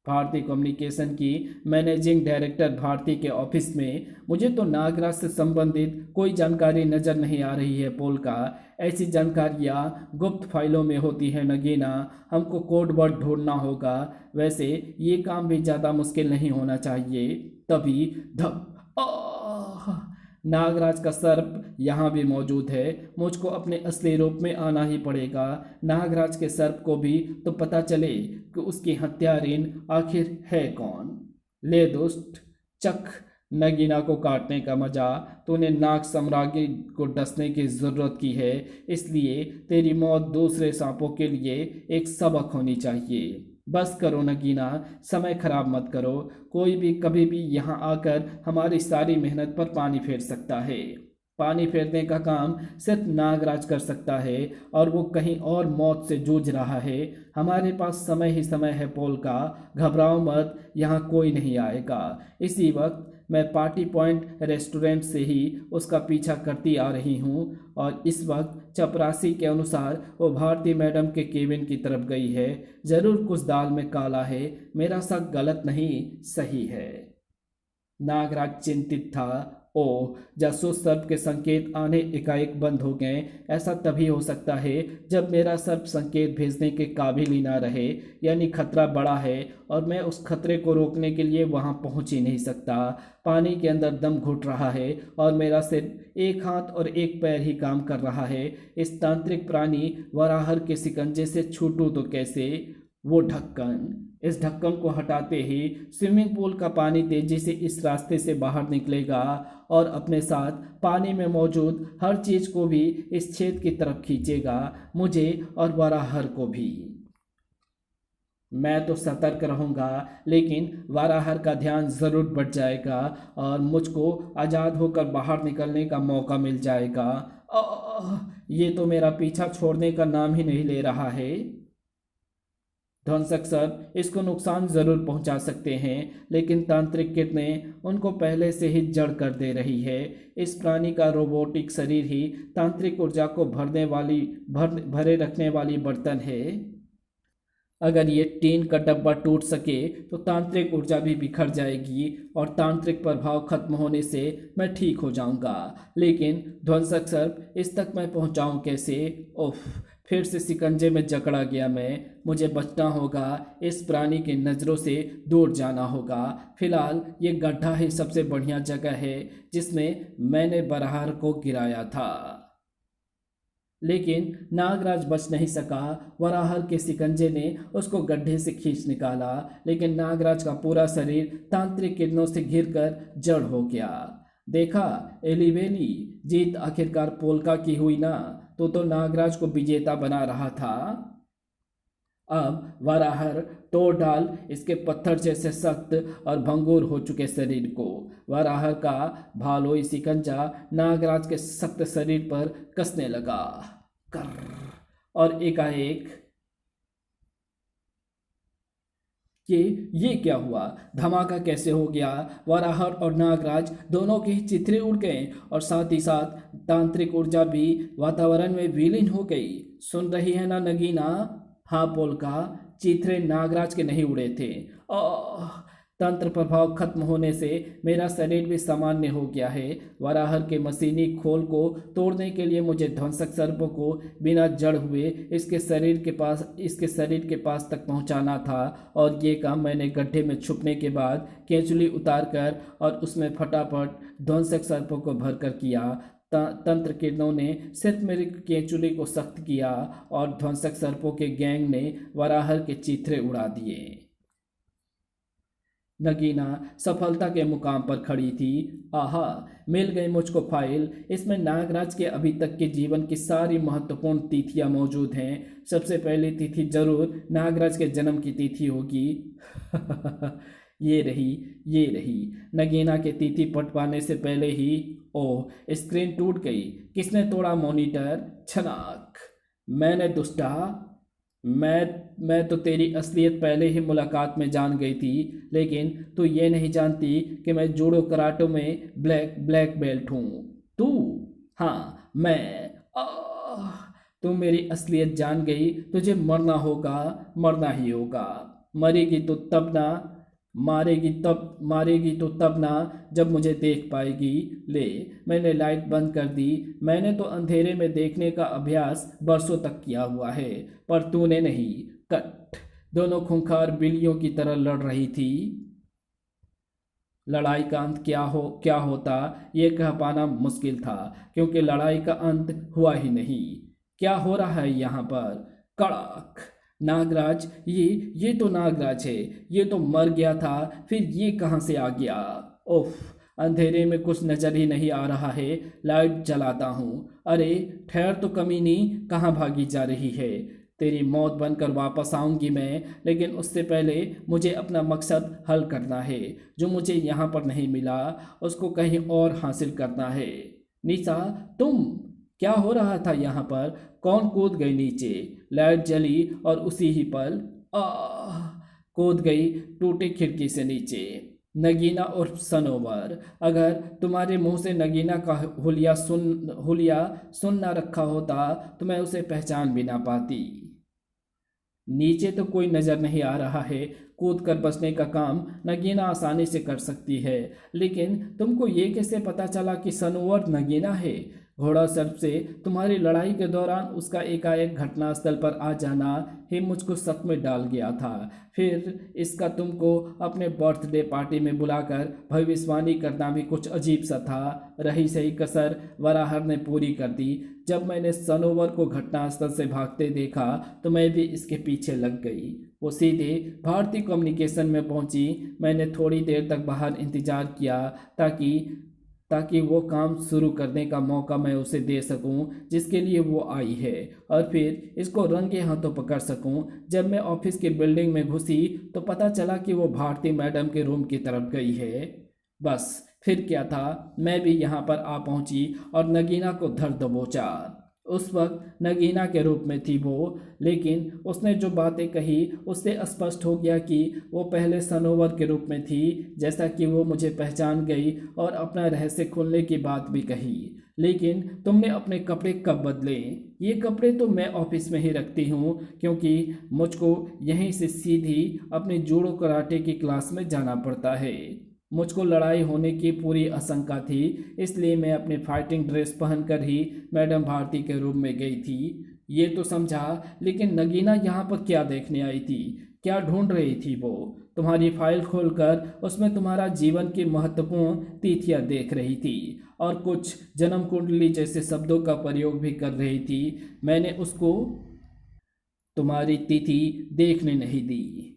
S1: भारतीय कम्युनिकेशन की मैनेजिंग डायरेक्टर भारती के ऑफिस में। मुझे तो नागराज से संबंधित कोई जानकारी नज़र नहीं आ रही है पोल का। ऐसी जानकारियाँ गुप्त फाइलों में होती है नगीना। हमको कोड वर्ड ढूंढना होगा। वैसे ये काम भी ज़्यादा मुश्किल नहीं होना चाहिए। तभी धप, नागराज का सर्प यहाँ भी मौजूद है। मुझको अपने असली रूप में आना ही पड़ेगा। नागराज के सर्प को भी तो पता चले कि उसकी हत्यारीन आखिर है कौन। ले दोस्त, चख नगीना को काटने का मजा। तूने नाग सम्राज्ञी को डसने की ज़रूरत की है, इसलिए तेरी मौत दूसरे सांपों के लिए एक सबक होनी चाहिए। बस करो नगीना, समय खराब मत करो। कोई भी कभी भी यहाँ आकर हमारी सारी मेहनत पर पानी फेर सकता है। पानी फेरने का काम सिर्फ नागराज कर सकता है, और वो कहीं और मौत से जूझ रहा है। हमारे पास समय ही समय है पोल का। घबराओ मत, यहाँ कोई नहीं आएगा। इसी वक्त मैं पार्टी पॉइंट रेस्टोरेंट से ही उसका पीछा करती आ रही हूँ, और इस वक्त चपरासी के अनुसार वो भारती मैडम के केबिन की तरफ गई है। ज़रूर कुछ दाल में काला है। मेरा शक गलत नहीं, सही है। नागराज चिंतित था। ओ, जासूस सर्प के संकेत आने एकाएक बंद हो गए। ऐसा तभी हो सकता है जब मेरा सर्प संकेत भेजने के काबिल ही ना रहे, यानी खतरा बड़ा है और मैं उस खतरे को रोकने के लिए वहां पहुंच ही नहीं सकता। पानी के अंदर दम घुट रहा है और मेरा सिर्फ एक हाथ और एक पैर ही काम कर रहा है। इस तांत्रिक प्राणी वराहर के शिकंजे से छूटूं तो कैसे? वो ढक्कन, इस ढक्कन को हटाते ही स्विमिंग पूल का पानी तेजी से इस रास्ते से बाहर निकलेगा और अपने साथ पानी में मौजूद हर चीज को भी इस छेद की तरफ खींचेगा, मुझे और वराहर को भी। मैं तो सतर्क रहूंगा, लेकिन वाराहर का ध्यान जरूर बढ़ जाएगा और मुझको आज़ाद होकर बाहर निकलने का मौका मिल जाएगा। ये तो मेरा पीछा छोड़ने का नाम ही नहीं ले रहा है। ध्वंसक सर्प इसको नुकसान जरूर पहुंचा सकते हैं, लेकिन तांत्रिक किरणें उनको पहले से ही जड़ कर दे रही है। इस प्राणी का रोबोटिक शरीर ही तांत्रिक ऊर्जा को भरे रखने वाली बर्तन है। अगर ये टीन का डब्बा टूट सके तो तांत्रिक ऊर्जा भी बिखर जाएगी और तांत्रिक प्रभाव खत्म होने से मैं ठीक हो जाऊंगा। लेकिन ध्वंसक सर्प, इस तक मैं पहुंचाऊं कैसे? उफ, फिर से शिकंजे में जकड़ा गया मैं। मुझे बचना होगा, इस प्राणी की नज़रों से दूर जाना होगा। फिलहाल ये गड्ढा ही सबसे बढ़िया जगह है जिसमें मैंने बरहार को गिराया था। लेकिन नागराज बच नहीं सका। वराहर के शिकंजे ने उसको गड्ढे से खींच निकाला, लेकिन नागराज का पूरा शरीर तांत्रिक किरणों से घिरकर जड़ हो गया। देखा एलिवेली, जीत आखिरकार पोलका की हुई ना। तो नागराज को विजेता बना रहा था। अब वराहर तोड़ डाल इसके पत्थर जैसे सख्त और भंगुर हो चुके शरीर को। वराहर का भालोई शिकंजा नागराज के सख्त शरीर पर कसने लगा। कर। और एकाएक कि ये क्या हुआ, धमाका कैसे हो गया। वराहर और नागराज दोनों के ही चित्रे उड़ गए और साथ ही साथ तांत्रिक ऊर्जा भी वातावरण में विलीन हो गई। सुन रही है ना नगीना? हाँ पोलका, चित्रे नागराज के नहीं उड़े थे। आह, तंत्र प्रभाव खत्म होने से मेरा शरीर भी सामान्य हो गया है। वराहर के मशीनी खोल को तोड़ने के लिए मुझे ध्वंसक सर्पों को बिना जड़ हुए इसके शरीर के पास तक पहुंचाना था। और ये काम मैंने गड्ढे में छुपने के बाद केंचुली उतार कर और उसमें फटाफट ध्वंसक सर्पों को भरकर किया। तंत्र किरणों ने सिर्फ मेरी केंचुली को सख्त किया और ध्वंसक सर्पों के गैंग ने वराहर के चीथड़े उड़ा दिए। नगीना सफलता के मुकाम पर खड़ी थी। आहा, मिल गई मुझको फाइल। इसमें नागराज के अभी तक के जीवन की सारी महत्वपूर्ण तिथियां मौजूद हैं। सबसे पहली तिथि जरूर नागराज के जन्म की तिथि होगी। ये रही नगीना के तिथि पट पाने से पहले ही। ओह, स्क्रीन टूट गई। किसने तोड़ा मॉनिटर? छनाक। मैंने दुष्टा। मैं तो तेरी असलियत पहले ही मुलाकात में जान गई थी, लेकिन तू ये नहीं जानती कि मैं जूडो कराटे में ब्लैक बेल्ट हूँ। तू? हाँ मैं। आह, तू मेरी असलियत जान गई। तुझे मरना होगा, मरना ही होगा। मरेगी तो तब ना, मारेगी तो तब ना जब मुझे देख पाएगी। ले, मैंने लाइट बंद कर दी। मैंने तो अंधेरे में देखने का अभ्यास बरसों तक किया हुआ है, पर तूने नहीं। कट। दोनों खूंखार बिल्लियों की तरह लड़ रही थी। लड़ाई का अंत क्या होता ये कह पाना मुश्किल था, क्योंकि लड़ाई का अंत हुआ ही नहीं। क्या हो रहा है यहाँ पर? कड़क। नागराज, ये तो नागराज है। ये तो मर गया था, फिर ये कहाँ से आ गया? ओफ, अंधेरे में कुछ नजर ही नहीं आ रहा है। लाइट जलाता हूँ। अरे ठहर तो कमीनी, कहाँ भागी जा रही है? तेरी मौत बनकर वापस आऊंगी मैं, लेकिन उससे पहले मुझे अपना मकसद हल करना है। जो मुझे यहाँ पर नहीं मिला उसको कहीं और हासिल करना है। निशा, तुम? क्या हो रहा था यहाँ पर? कौन कूद गई नीचे? लाइट जली और उसी ही पल आह, कूद गई टूटी खिड़की से नीचे। नगीना उर्फ सनोवर। अगर तुम्हारे मुंह से नगीना का हुलिया सुन ना रखा होता तो मैं उसे पहचान भी ना पाती। नीचे तो कोई नजर नहीं आ रहा है। कूद कर बचने का काम नगीना आसानी से कर सकती है, लेकिन तुमको ये कैसे पता चला कि सनोवर नगीना है? घोड़ा सर्प से तुम्हारी लड़ाई के दौरान उसका एकाएक घटनास्थल पर आ जाना ही मुझको शक में डाल गया था। फिर इसका तुमको अपने बर्थडे पार्टी में बुलाकर भविष्यवाणी करना भी कुछ अजीब सा था। रही सही कसर वराहर ने पूरी कर दी। जब मैंने सनोवर को घटनास्थल से भागते देखा तो मैं भी इसके पीछे लग गई। वो सीधे भारतीय कम्युनिकेशन में पहुंची। मैंने थोड़ी देर तक बाहर इंतजार किया ताकि वो काम शुरू करने का मौका मैं उसे दे सकूं जिसके लिए वो आई है, और फिर इसको रंगे हाथों पकड़ सकूं। जब मैं ऑफिस की बिल्डिंग में घुसी तो पता चला कि वो भारती मैडम के रूम की तरफ गई है। बस फिर क्या था, मैं भी यहाँ पर आ पहुँची और नगीना को धर दबोचा। उस वक्त नगीना के रूप में थी वो, लेकिन उसने जो बातें कही उससे स्पष्ट हो गया कि वो पहले सनोवर के रूप में थी। जैसा कि वो मुझे पहचान गई और अपना रहस्य खोलने की बात भी कही। लेकिन तुमने अपने कपड़े कब बदले? ये कपड़े तो मैं ऑफिस में ही रखती हूँ, क्योंकि मुझको यहीं से सीधी अपने जूडो कराटे की क्लास में जाना पड़ता है। मुझको लड़ाई होने की पूरी आशंका थी, इसलिए मैं अपनी फाइटिंग ड्रेस पहनकर ही मैडम भारती के रूम में गई थी। ये तो समझा, लेकिन नगीना यहाँ पर क्या देखने आई थी? क्या ढूंढ रही थी वो? तुम्हारी फाइल खोलकर उसमें तुम्हारा जीवन की महत्वपूर्ण तिथियां देख रही थी और कुछ जन्म कुंडली जैसे शब्दों का प्रयोग भी कर रही थी। मैंने उसको तुम्हारी तिथि देखने नहीं दी।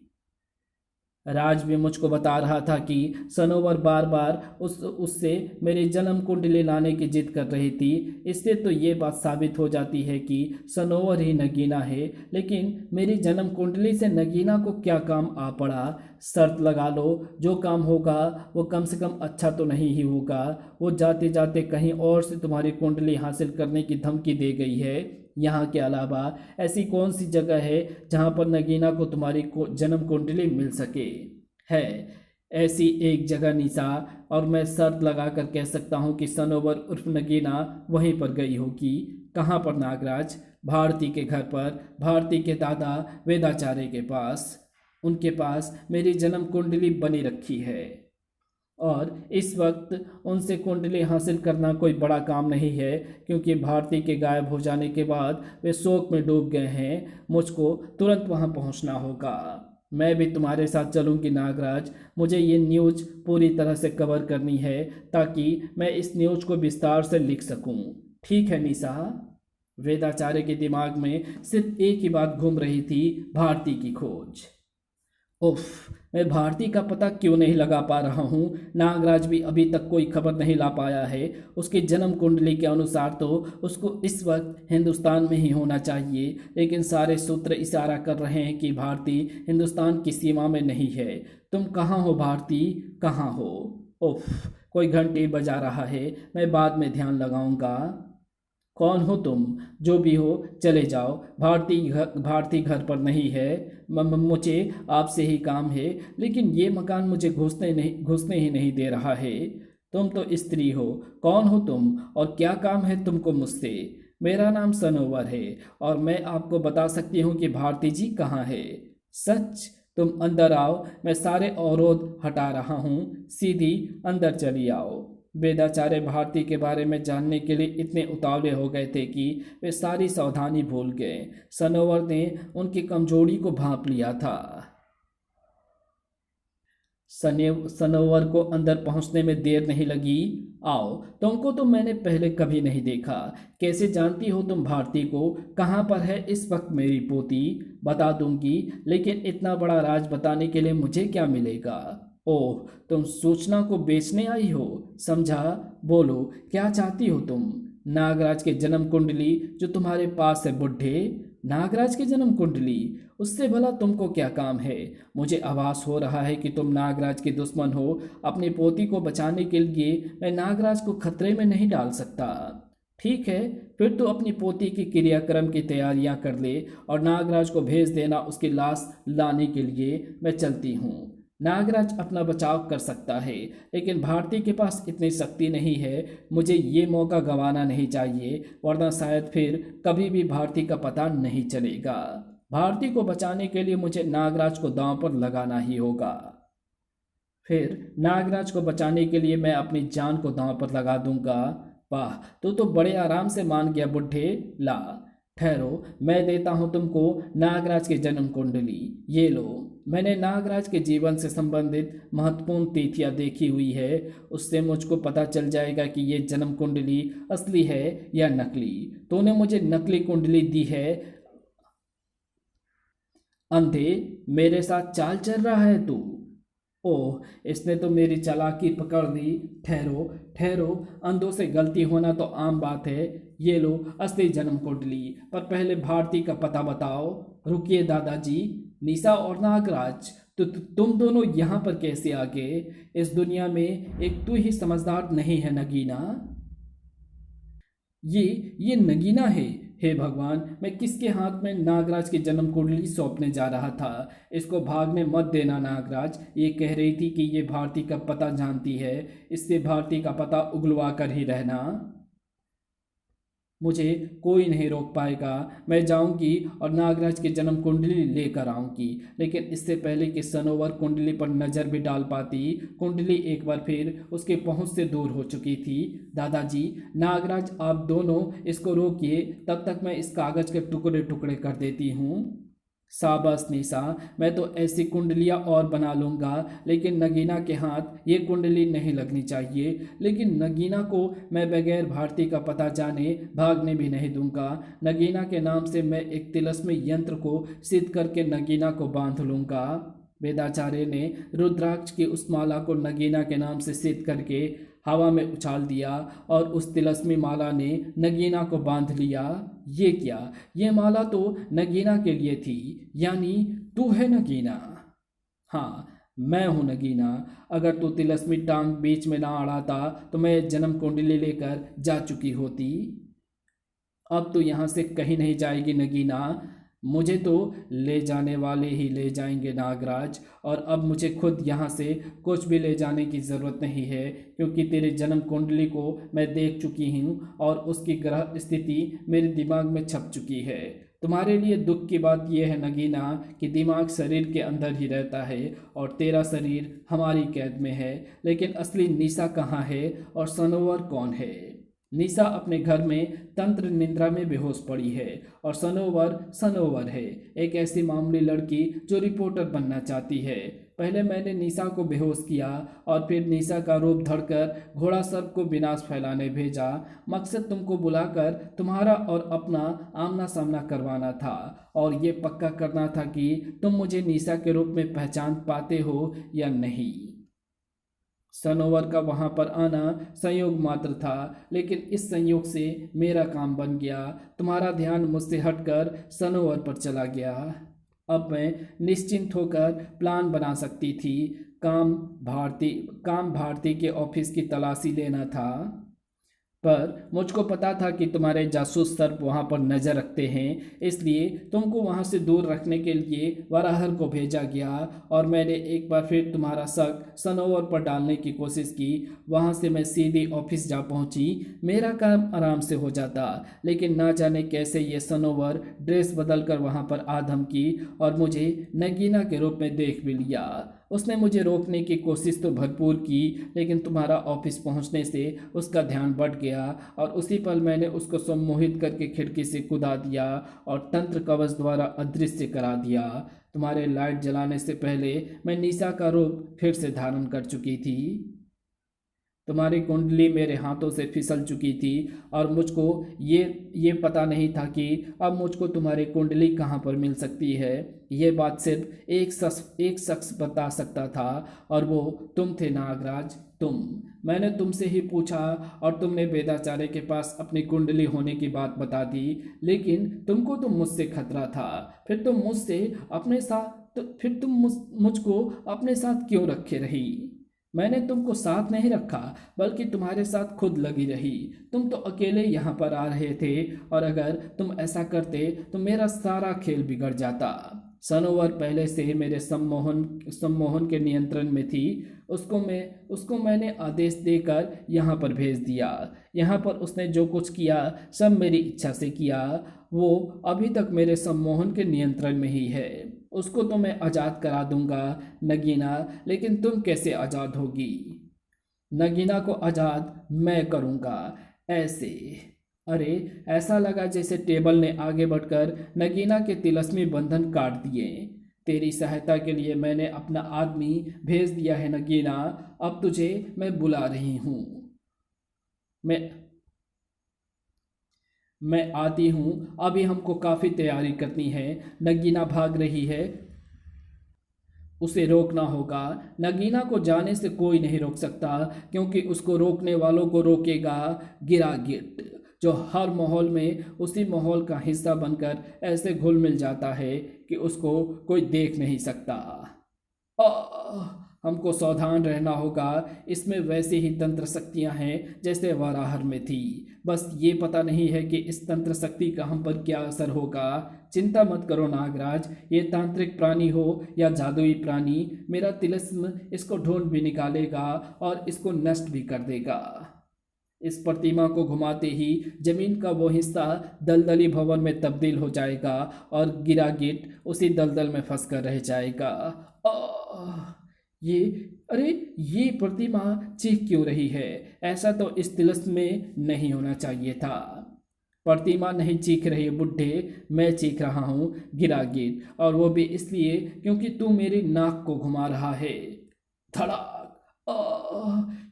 S1: राज भी मुझको बता रहा था कि सनोवर बार बार उससे मेरी जन्म कुंडली लाने की जिद कर रही थी। इससे तो ये बात साबित हो जाती है कि सनोवर ही नगीना है, लेकिन मेरी जन्म कुंडली से नगीना को क्या काम आ पड़ा? शर्त लगा लो, जो काम होगा वो कम से कम अच्छा तो नहीं ही होगा। वो जाते जाते कहीं और से तुम्हारी कुंडली हासिल करने की धमकी दे गई है। यहाँ के अलावा ऐसी कौन सी जगह है जहाँ पर नगीना को तुम्हारी जन्म कुंडली मिल सके? है ऐसी एक जगह निशा, और मैं शर्त लगा कर कह सकता हूँ कि सनोवर उर्फ नगीना वहीं पर गई होगी। कहाँ पर नागराज? भारती के घर पर, भारती के दादा वेदाचार्य के पास। उनके पास मेरी जन्म कुंडली बनी रखी है और इस वक्त उनसे कुंडली हासिल करना कोई बड़ा काम नहीं है, क्योंकि भारती के गायब हो जाने के बाद वे शोक में डूब गए हैं। मुझको तुरंत वहां पहुंचना होगा। मैं भी तुम्हारे साथ चलूंगी नागराज। मुझे ये न्यूज़ पूरी तरह से कवर करनी है ताकि मैं इस न्यूज़ को विस्तार से लिख सकूं। ठीक है निशा? वेदाचार्य के दिमाग में सिर्फ एक ही बात घूम रही थी, भारती की खोज। उफ, मैं भारती का पता क्यों नहीं लगा पा रहा हूँ? नागराज भी अभी तक कोई खबर नहीं ला पाया है। उसकी जन्म कुंडली के अनुसार तो उसको इस वक्त हिंदुस्तान में ही होना चाहिए, लेकिन सारे सूत्र इशारा कर रहे हैं कि भारती हिंदुस्तान की सीमा में नहीं है। तुम कहाँ हो भारती, कहाँ हो? उफ, कोई घंटी बजा रहा है, मैं बाद में ध्यान लगाऊंगा। कौन हो तुम? जो भी हो चले जाओ। भारती घर पर नहीं है। मुझे आपसे ही काम है, लेकिन ये मकान मुझे घुसने ही नहीं दे रहा है। तुम तो स्त्री हो, कौन हो तुम और क्या काम है तुमको मुझसे? मेरा नाम सनोवर है और मैं आपको बता सकती हूँ कि भारती जी कहाँ है। सच? तुम अंदर आओ, मैं सारे अवरोध हटा रहा हूँ, सीधी अंदर चली आओ। वेदाचार्य भारती के बारे में जानने के लिए इतने उतावले हो गए थे कि वे सारी सावधानी भूल गए। सनोवर ने उनकी कमजोरी को भांप लिया था। सनोवर को अंदर पहुंचने में देर नहीं लगी। आओ, तुमको तो मैंने पहले कभी नहीं देखा। कैसे जानती हो तुम भारती को? कहाँ पर है इस वक्त मेरी पोती? बता दूंगी, लेकिन इतना बड़ा राज बताने के लिए मुझे क्या मिलेगा? ओह, तुम सूचना को बेचने आई हो, समझा? बोलो, क्या चाहती हो तुम? नागराज के जन्म कुंडली जो तुम्हारे पास है बुढ़े, नागराज की जन्म कुंडली, उससे भला तुमको क्या काम है? मुझे आभास हो रहा है कि तुम नागराज के दुश्मन हो। अपनी पोती को बचाने के लिए मैं नागराज को खतरे में नहीं डाल सकता। ठीक है, फिर तो अपनी पोती की क्रियाक्रम की तैयारियां कर ले और नागराज को भेज देना उसकी लाश लाने के लिए। मैं चलती हूँ। नागराज अपना बचाव कर सकता है, लेकिन भारती के पास इतनी शक्ति नहीं है। मुझे ये मौका गंवाना नहीं चाहिए, वरना शायद फिर कभी भी भारती का पता नहीं चलेगा। भारती को बचाने के लिए मुझे नागराज को दांव पर लगाना ही होगा। फिर नागराज को बचाने के लिए मैं अपनी जान को दांव पर लगा दूंगा। वाह, तू तो बड़े आराम से मान गया बुढ़े। ला, ठहरो, मैं देता हूं तुमको नागराज की जन्म कुंडली। ये लो। मैंने नागराज के जीवन से संबंधित महत्वपूर्ण तिथियां देखी हुई है। उससे मुझको पता चल जाएगा कि ये जन्म कुंडली असली है या नकली। तूने मुझे नकली कुंडली दी है। अंधे, मेरे साथ चाल चल रहा है तू? ओह, इसने तो मेरी चालाकी पकड़ ली। ठहरो ठहरो, अंधों से गलती होना तो आम बात है। ये लो असली जन्म कुंडली, पर पहले भारती का पता बताओ। रुकिए दादाजी, निशा और नागराज, तुम दोनों यहाँ पर कैसे आ गए? इस दुनिया में एक तू ही समझदार नहीं है नगीना? ये नगीना है। हे भगवान, मैं किसके हाथ में नागराज की जन्म कुंडली सौंपने जा रहा था? इसको भागने मत देना नागराज। ये कह रही थी कि ये भारती का पता जानती है, इससे भारती का पता उगलवा कर ही रहना। मुझे कोई नहीं रोक पाएगा। मैं जाऊंगी और नागराज की जन्म कुंडली लेकर आऊंगी, लेकिन इससे पहले कि सनोवर कुंडली पर नज़र भी डाल पाती, कुंडली एक बार फिर उसके पहुंच से दूर हो चुकी थी। दादाजी, नागराज, आप दोनों इसको रोकिए, तब तक मैं इस कागज़ के टुकड़े टुकड़े कर देती हूँ। शाबाश निशा, मैं तो ऐसी कुंडलियाँ और बना लूँगा, लेकिन नगीना के हाथ ये कुंडली नहीं लगनी चाहिए। लेकिन नगीना को मैं बगैर भारती का पता जाने भागने भी नहीं दूंगा। नगीना के नाम से मैं एक तिलस्मी यंत्र को सिद्ध करके नगीना को बांध लूँगा। वेदाचार्य ने रुद्राक्ष की उस माला को नगीना के नाम से सिद्ध करके हवा में उछाल दिया और उस तिलस्मी माला ने नगीना को बांध लिया। ये क्या? ये माला तो नगीना के लिए थी, यानी तू है नगीना? हाँ, मैं हूँ नगीना। अगर तू तिलस्मी टांग बीच में ना अड़ाता तो मैं जन्म कुंडली लेकर जा चुकी होती। अब तो यहाँ से कहीं नहीं जाएगी नगीना। मुझे तो ले जाने वाले ही ले जाएंगे नागराज, और अब मुझे खुद यहाँ से कुछ भी ले जाने की ज़रूरत नहीं है, क्योंकि तेरे जन्म कुंडली को मैं देख चुकी हूँ और उसकी ग्रह स्थिति मेरे दिमाग में छप चुकी है। तुम्हारे लिए दुख की बात यह है नगीना कि दिमाग शरीर के अंदर ही रहता है और तेरा शरीर हमारी कैद में है। लेकिन असली निशा कहाँ है और सनोवर कौन है? निशा अपने घर में तंत्र निंद्रा में बेहोश पड़ी है और सनोवर सनोवर है, एक ऐसी मामूली लड़की जो रिपोर्टर बनना चाहती है। पहले मैंने निशा को बेहोश किया और फिर निशा का रूप धरकर घोड़ा सर्प को विनाश फैलाने भेजा। मकसद तुमको बुलाकर तुम्हारा और अपना आमना सामना करवाना था और ये पक्का करना था कि तुम मुझे निशा के रूप में पहचान पाते हो या नहीं। सनोवर का वहां पर आना संयोग मात्र था, लेकिन इस संयोग से मेरा काम बन गया। तुम्हारा ध्यान मुझसे हटकर सनोवर पर चला गया। अब मैं निश्चिंत होकर प्लान बना सकती थी। काम भारती के ऑफिस की तलाशी लेना था, पर मुझको पता था कि तुम्हारे जासूस सर्प वहाँ पर नज़र रखते हैं, इसलिए तुमको वहाँ से दूर रखने के लिए वराहर को भेजा गया और मैंने एक बार फिर तुम्हारा शक सनोवर पर डालने की कोशिश की। वहाँ से मैं सीधी ऑफिस जा पहुँची, मेरा काम आराम से हो जाता, लेकिन ना जाने कैसे ये सनोवर ड्रेस बदल कर वहाँ पर आ धमकी और मुझे नगीना के रूप में देख भी लिया। उसने मुझे रोकने की कोशिश तो भरपूर की, लेकिन तुम्हारा ऑफिस पहुंचने से उसका ध्यान बढ़ गया और उसी पल मैंने उसको सम्मोहित करके खिड़की से कूदा दिया और तंत्र कवच द्वारा अदृश्य करा दिया। तुम्हारे लाइट जलाने से पहले मैं निशा का रूप फिर से धारण कर चुकी थी। तुम्हारी कुंडली मेरे हाथों से फिसल चुकी थी और मुझको ये पता नहीं था कि अब मुझको तुम्हारी कुंडली कहाँ पर मिल सकती है। ये बात सिर्फ एक शख्स बता सकता था और वो तुम थे नागराज, तुम। मैंने तुमसे ही पूछा और तुमने वेदाचार्य के पास अपनी कुंडली होने की बात बता दी, लेकिन तुमको तो मुझसे खतरा था। फिर तुम मुझको अपने साथ क्यों रखे रही? मैंने तुमको साथ नहीं रखा, बल्कि तुम्हारे साथ खुद लगी रही। तुम तो अकेले यहाँ पर आ रहे थे और अगर तुम ऐसा करते तो मेरा सारा खेल बिगड़ जाता। सनोवर पहले से ही मेरे सम्मोहन के नियंत्रण में थी। उसको मैंने आदेश देकर यहाँ पर भेज दिया। यहाँ पर उसने जो कुछ किया सब मेरी इच्छा से किया। वो अभी तक मेरे सम्मोहन के नियंत्रण में ही है। उसको तो मैं आज़ाद करा दूंगा नगीना, लेकिन तुम कैसे आज़ाद होगी? नगीना को आज़ाद मैं करूंगा। ऐसे अरे, ऐसा लगा जैसे टेबल ने आगे बढ़कर नगीना के तिलस्मी बंधन काट दिए। तेरी सहायता के लिए मैंने अपना आदमी भेज दिया है नगीना। अब तुझे मैं बुला रही हूँ। मैं आती हूँ। अभी हमको काफ़ी तैयारी करनी है। नगीना भाग रही है, उसे रोकना होगा। नगीना को जाने से कोई नहीं रोक सकता, क्योंकि उसको रोकने वालों को रोकेगा गिरागिट, जो हर माहौल में उसी माहौल का हिस्सा बनकर ऐसे घुल मिल जाता है कि उसको कोई देख नहीं सकता। हमको सावधान रहना होगा। इसमें वैसी ही तंत्र शक्तियाँ हैं जैसे वराहर में थी, बस ये पता नहीं है कि इस तंत्र शक्ति का हम पर क्या असर होगा। चिंता मत करो नागराज, ये तांत्रिक प्राणी हो या जादुई प्राणी, मेरा तिलिस्म इसको ढूंढ भी निकालेगा और इसको नष्ट भी कर देगा। इस प्रतिमा को घुमाते ही जमीन का वो हिस्सा दलदली भवन में तब्दील हो जाएगा और गिरागिट उसी दलदल में फंस कर रह जाएगा। ये प्रतिमा चीख क्यों रही है? ऐसा तो इस तिलिस्म में नहीं होना चाहिए था। प्रतिमा नहीं चीख रही बुड्ढे, मैं चीख रहा हूँ गिरागिट, और वो भी इसलिए क्योंकि तू मेरी नाक को घुमा रहा है। धड़ाक!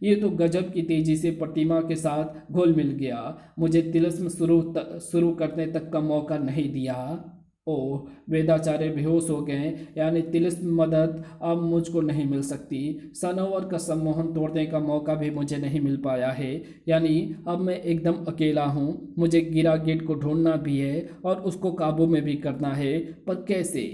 S1: ये तो गजब की तेजी से प्रतिमा के साथ घुल मिल गया। मुझे तिलिस्म शुरू करने तक का मौका नहीं दिया। ओह, वेदाचार्य बेहोश हो गए, यानी तिलिस्म मदद अब मुझको नहीं मिल सकती। सनोवर का सम्मोहन तोड़ने का मौका भी मुझे नहीं मिल पाया है, यानी अब मैं एकदम अकेला हूँ। मुझे गिरागिट को ढूंढना भी है और उसको काबू में भी करना है, पर कैसे?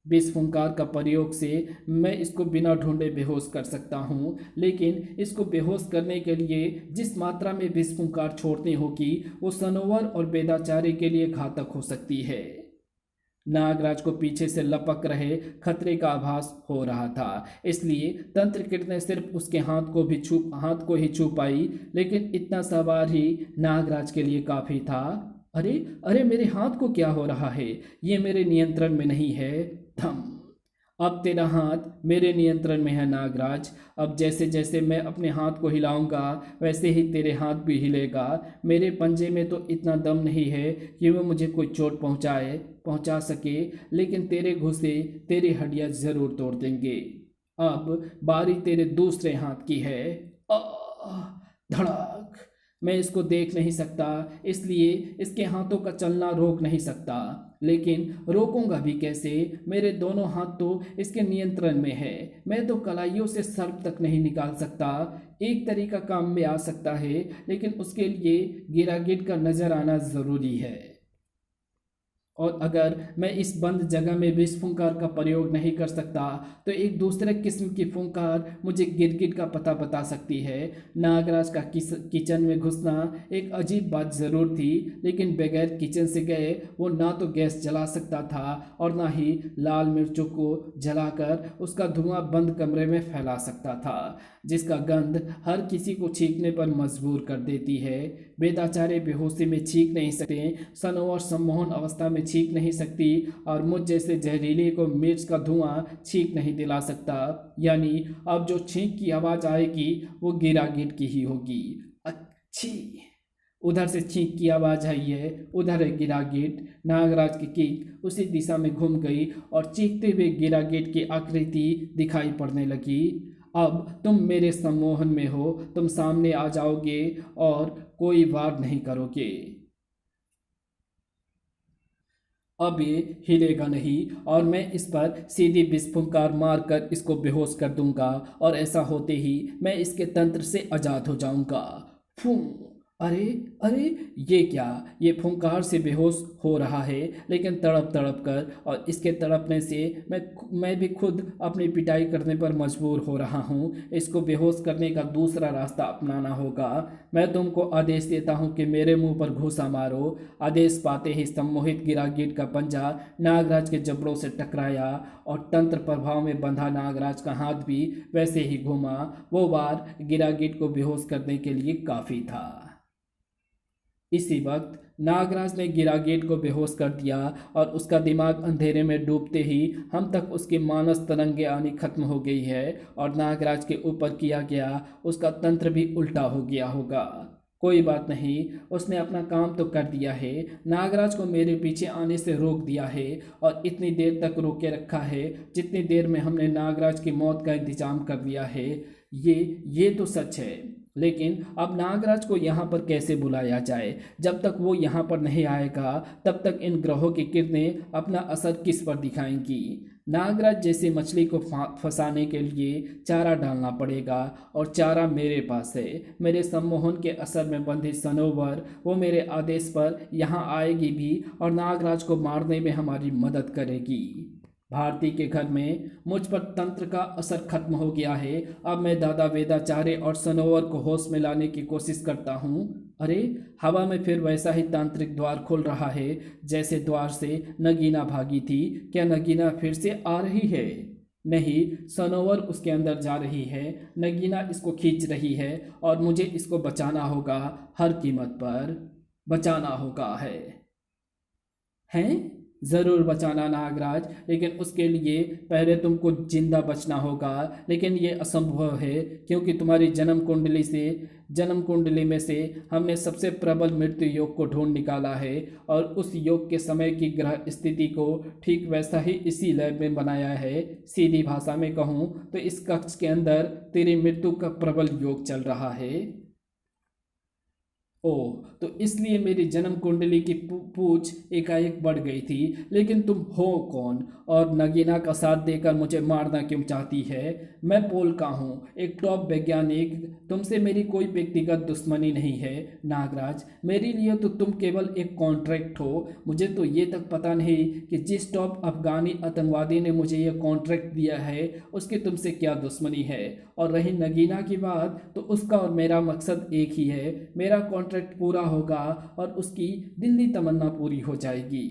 S1: विष फुंकार का प्रयोग से मैं इसको बिना ढूंढे बेहोश कर सकता हूँ, लेकिन इसको बेहोश करने के लिए जिस मात्रा में विष फुंकार छोड़नी होगी वो सनोवर और वेदाचार्य के लिए घातक हो सकती है। नागराज को पीछे से लपक रहे खतरे का आभास हो रहा था, इसलिए तंत्रकृत ने सिर्फ उसके हाथ को ही छू पाई, लेकिन इतना सवार ही नागराज के लिए काफी था। अरे अरे, मेरे हाथ को क्या हो रहा है? ये मेरे नियंत्रण में नहीं है। धम। अब तेरा हाथ मेरे नियंत्रण में है नागराज। अब जैसे जैसे मैं अपने हाथ को हिलाऊंगा वैसे ही तेरे हाथ भी हिलेगा। मेरे पंजे में तो इतना दम नहीं है कि वो मुझे कोई चोट पहुंचा सके, लेकिन तेरे घुसे तेरी हड्डियां जरूर तोड़ देंगे। अब बारी तेरे दूसरे हाथ की है। धड़ाक। मैं इसको देख नहीं सकता, इसलिए इसके हाथों का चलना रोक नहीं सकता, लेकिन रोकूंगा भी कैसे? मेरे दोनों हाथ तो इसके नियंत्रण में है। मैं तो कलाइयों से सर्प तक नहीं निकाल सकता। एक तरीका काम में आ सकता है, लेकिन उसके लिए गिरागिट का नजर आना जरूरी है। और अगर मैं इस बंद जगह में विष फुंकार का प्रयोग नहीं कर सकता तो एक दूसरे किस्म की फुंकार मुझे गिरगिट का पता बता सकती है। नागराज का किचन में घुसना एक अजीब बात ज़रूर थी, लेकिन बगैर किचन से गए वो ना तो गैस जला सकता था और ना ही लाल मिर्चों को जलाकर उसका धुआं बंद कमरे में फैला सकता था, जिसका गंध हर किसी को छींकने पर मजबूर कर देती है। वेदाचार्य बेहोशी में छींक नहीं सकते, सनोवर सम्मोहन अवस्था में छींक नहीं सकती, और मुझ जैसे जहरीले को मिर्च का धुआं छींक नहीं दिला सकता। यानी अब जो छींक की आवाज़ आएगी वो गिरागिट की ही होगी। अच्छी। उधर से छींक की आवाज़ आई है, उधर है गिरागिट। नागराज की कीक उसी दिशा में घूम गई और चीखते हुए गिरागिट की आकृति दिखाई पड़ने लगी। अब तुम मेरे सम्मोहन में हो, तुम सामने आ जाओगे और कोई वार नहीं करोगे। अब ये हिलेगा नहीं और मैं इस पर सीधी विस्फुंकार मारकर इसको बेहोश कर दूंगा, और ऐसा होते ही मैं इसके तंत्र से आजाद हो जाऊंगा। फूं। अरे अरे, ये क्या? ये फुंकार से बेहोश हो रहा है, लेकिन तड़प तड़प कर, और इसके तड़पने से मैं भी खुद अपनी पिटाई करने पर मजबूर हो रहा हूँ। इसको बेहोश करने का दूसरा रास्ता अपनाना होगा। मैं तुमको आदेश देता हूँ कि मेरे मुंह पर घूंसा मारो। आदेश पाते ही सम्मोहित गिरागिट का पंजा नागराज के जबड़ों से टकराया और तंत्र प्रभाव में बंधा नागराज का हाथ भी वैसे ही घूमा। वो वार गिरागिट को बेहोश करने के लिए काफ़ी था। इसी वक्त नागराज ने गिरागिट को बेहोश कर दिया और उसका दिमाग अंधेरे में डूबते ही हम तक उसकी मानस तरंगे आनी खत्म हो गई है, और नागराज के ऊपर किया गया उसका तंत्र भी उल्टा हो गया होगा। कोई बात नहीं, उसने अपना काम तो कर दिया है। नागराज को मेरे पीछे आने से रोक दिया है और इतनी देर तक रोके रखा है जितनी देर में हमने नागराज की मौत का इंतजाम कर दिया है। ये तो सच है, लेकिन अब नागराज को यहाँ पर कैसे बुलाया जाए? जब तक वो यहाँ पर नहीं आएगा तब तक इन ग्रहों की किरणें अपना असर किस पर दिखाएंगी? नागराज जैसे मछली को फंसाने के लिए चारा डालना पड़ेगा, और चारा मेरे पास है। मेरे सम्मोहन के असर में बंधी सनोवर वो मेरे आदेश पर यहाँ आएगी भी और नागराज को मारने में हमारी मदद करेगी। भारती के घर में मुझ पर तंत्र का असर खत्म हो गया है। अब मैं दादा वेदाचार्य और सनोवर को होश में लाने की कोशिश करता हूँ। अरे, हवा में फिर वैसा ही तांत्रिक द्वार खुल रहा है जैसे द्वार से नगीना भागी थी। क्या नगीना फिर से आ रही है? नहीं, सनोवर उसके अंदर जा रही है। नगीना इसको खींच रही है और मुझे इसको बचाना होगा, हर कीमत पर बचाना होगा। हैं? ज़रूर बचाना नागराज, लेकिन उसके लिए पहले तुमको जिंदा बचना होगा। लेकिन ये असंभव है, क्योंकि तुम्हारी जन्म कुंडली में से हमने सबसे प्रबल मृत्यु योग को ढूंढ निकाला है, और उस योग के समय की ग्रह स्थिति को ठीक वैसा ही इसी लैब में बनाया है। सीधी भाषा में कहूँ तो इस कक्ष के अंदर तेरी मृत्यु का प्रबल योग चल रहा है। ओह, तो इसलिए मेरी जन्म कुंडली की पूछ एकाएक बढ़ गई थी। लेकिन तुम हो कौन और नगीना का साथ देकर मुझे मारना क्यों चाहती है? मैं पोल का हूँ, एक टॉप वैज्ञानिक। तुमसे मेरी कोई व्यक्तिगत दुश्मनी नहीं है नागराज। मेरे लिए तो तुम केवल एक कॉन्ट्रैक्ट हो। मुझे तो ये तक पता नहीं कि जिस टॉप अफगानी आतंकवादी ने मुझे ये कॉन्ट्रैक्ट दिया है उसकी तुमसे क्या दुश्मनी है। और रही नगीना की बात, तो उसका और मेरा मकसद एक ही है। मेरा कॉन्ट्रैक्ट पूरा होगा और उसकी दिल्ली तमन्ना पूरी हो जाएगी।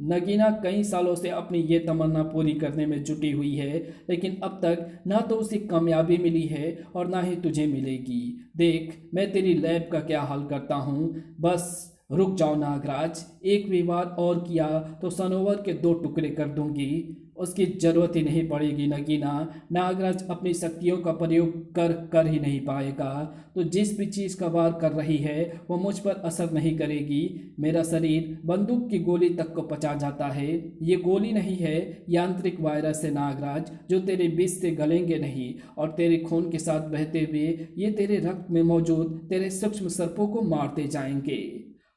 S1: नगीना कई सालों से अपनी ये तमन्ना पूरी करने में जुटी हुई है, लेकिन अब तक ना तो उसे कामयाबी मिली है और ना ही तुझे मिलेगी। देख, मैं तेरी लैब का क्या हाल करता हूँ। बस रुक जाओ नागराज, एक भी बार और किया तो सनोवर के दो टुकड़े कर दूंगी। उसकी जरूरत ही नहीं पड़ेगी नगीना। नागराज अपनी शक्तियों का प्रयोग कर कर ही नहीं पाएगा। तो जिस भी चीज़ का वार कर रही है वो मुझ पर असर नहीं करेगी। मेरा शरीर बंदूक की गोली तक को पचा जाता है। ये गोली नहीं है, यांत्रिक वायरस है नागराज, जो तेरे विष से गलेंगे नहीं और तेरे खून के साथ बहते हुए ये तेरे रक्त में मौजूद तेरे सूक्ष्म सर्पों को मारते जाएंगे।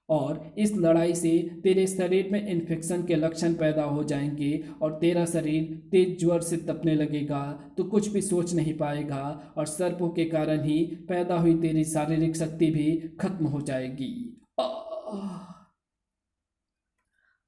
S1: और इस लड़ाई से तेरे शरीर में इन्फेक्शन के लक्षण पैदा हो जाएंगे और तेरा शरीर तेज ज्वर से तपने लगेगा। तो कुछ भी सोच नहीं पाएगा और सर्पों के कारण ही पैदा हुई तेरी शारीरिक शक्ति भी खत्म हो जाएगी। आह!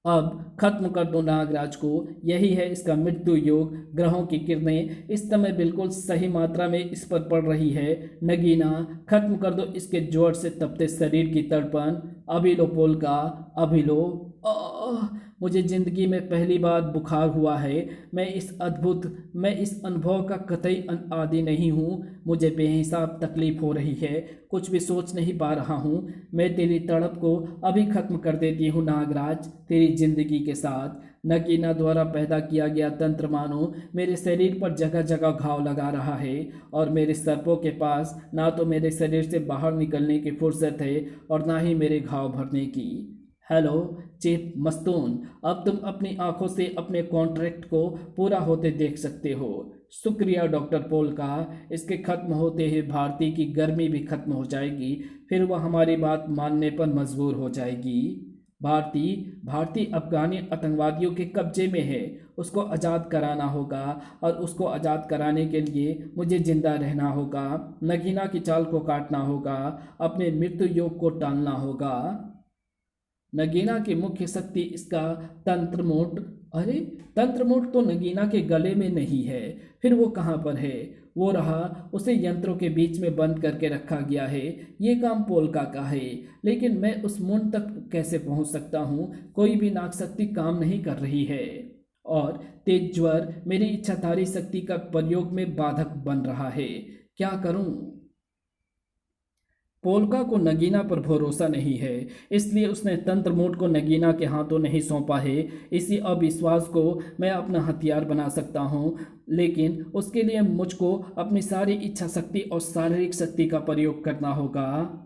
S1: अब खत्म कर दो नागराज को, यही है इसका मृत्यु योग। ग्रहों की किरणें इस समय बिल्कुल सही मात्रा में इस पर पड़ रही है। नगीना, खत्म कर दो इसके जोर से तपते शरीर की तड़पन। अभी लो पोल का, अभी लो। आह! मुझे जिंदगी में पहली बार बुखार हुआ है। मैं इस अनुभव का कतई आदी नहीं हूँ। मुझे बेहिसाब तकलीफ हो रही है, कुछ भी सोच नहीं पा रहा हूँ। मैं तेरी तड़प को अभी खत्म कर देती हूँ नागराज, तेरी जिंदगी के साथ। नगीना द्वारा पैदा किया गया तंत्र मानो मेरे शरीर पर जगह जगह घाव लगा रहा है और मेरे सर्पों के पास ना तो मेरे शरीर से बाहर निकलने की फुर्सत है और ना ही मेरे घाव भरने की। हेलो चीफ मस्तून, अब तुम अपनी आंखों से अपने कॉन्ट्रैक्ट को पूरा होते देख सकते हो। शुक्रिया डॉक्टर पोल का। इसके खत्म होते ही भारती की गर्मी भी खत्म हो जाएगी, फिर वह हमारी बात मानने पर मजबूर हो जाएगी। भारती भारती अफगानी आतंकवादियों के कब्जे में है। उसको आज़ाद कराना होगा और उसको आज़ाद कराने के लिए मुझे जिंदा रहना होगा। नगीना की चाल को काटना होगा, अपने मृत्यु योग को टालना होगा। नगीना की मुख्य शक्ति इसका तंत्र मोट। अरे, तंत्र मोट तो नगीना के गले में नहीं है, फिर वो कहाँ पर है? वो रहा, उसे यंत्रों के बीच में बंद करके रखा गया है। ये काम पोलका का है, लेकिन मैं उस मुंड तक कैसे पहुंच सकता हूँ? कोई भी नाग शक्ति काम नहीं कर रही है और तेज ज्वर मेरी इच्छाधारी शक्ति का प्रयोग में बाधक बन रहा है। क्या करूं? पोलका को नगीना पर भरोसा नहीं है, इसलिए उसने तंत्र मोड को नगीना के हाथों नहीं सौंपा है। इसी अविश्वास को मैं अपना हथियार बना सकता हूँ, लेकिन उसके लिए मुझको अपनी सारी इच्छा शक्ति और शारीरिक शक्ति का प्रयोग करना होगा।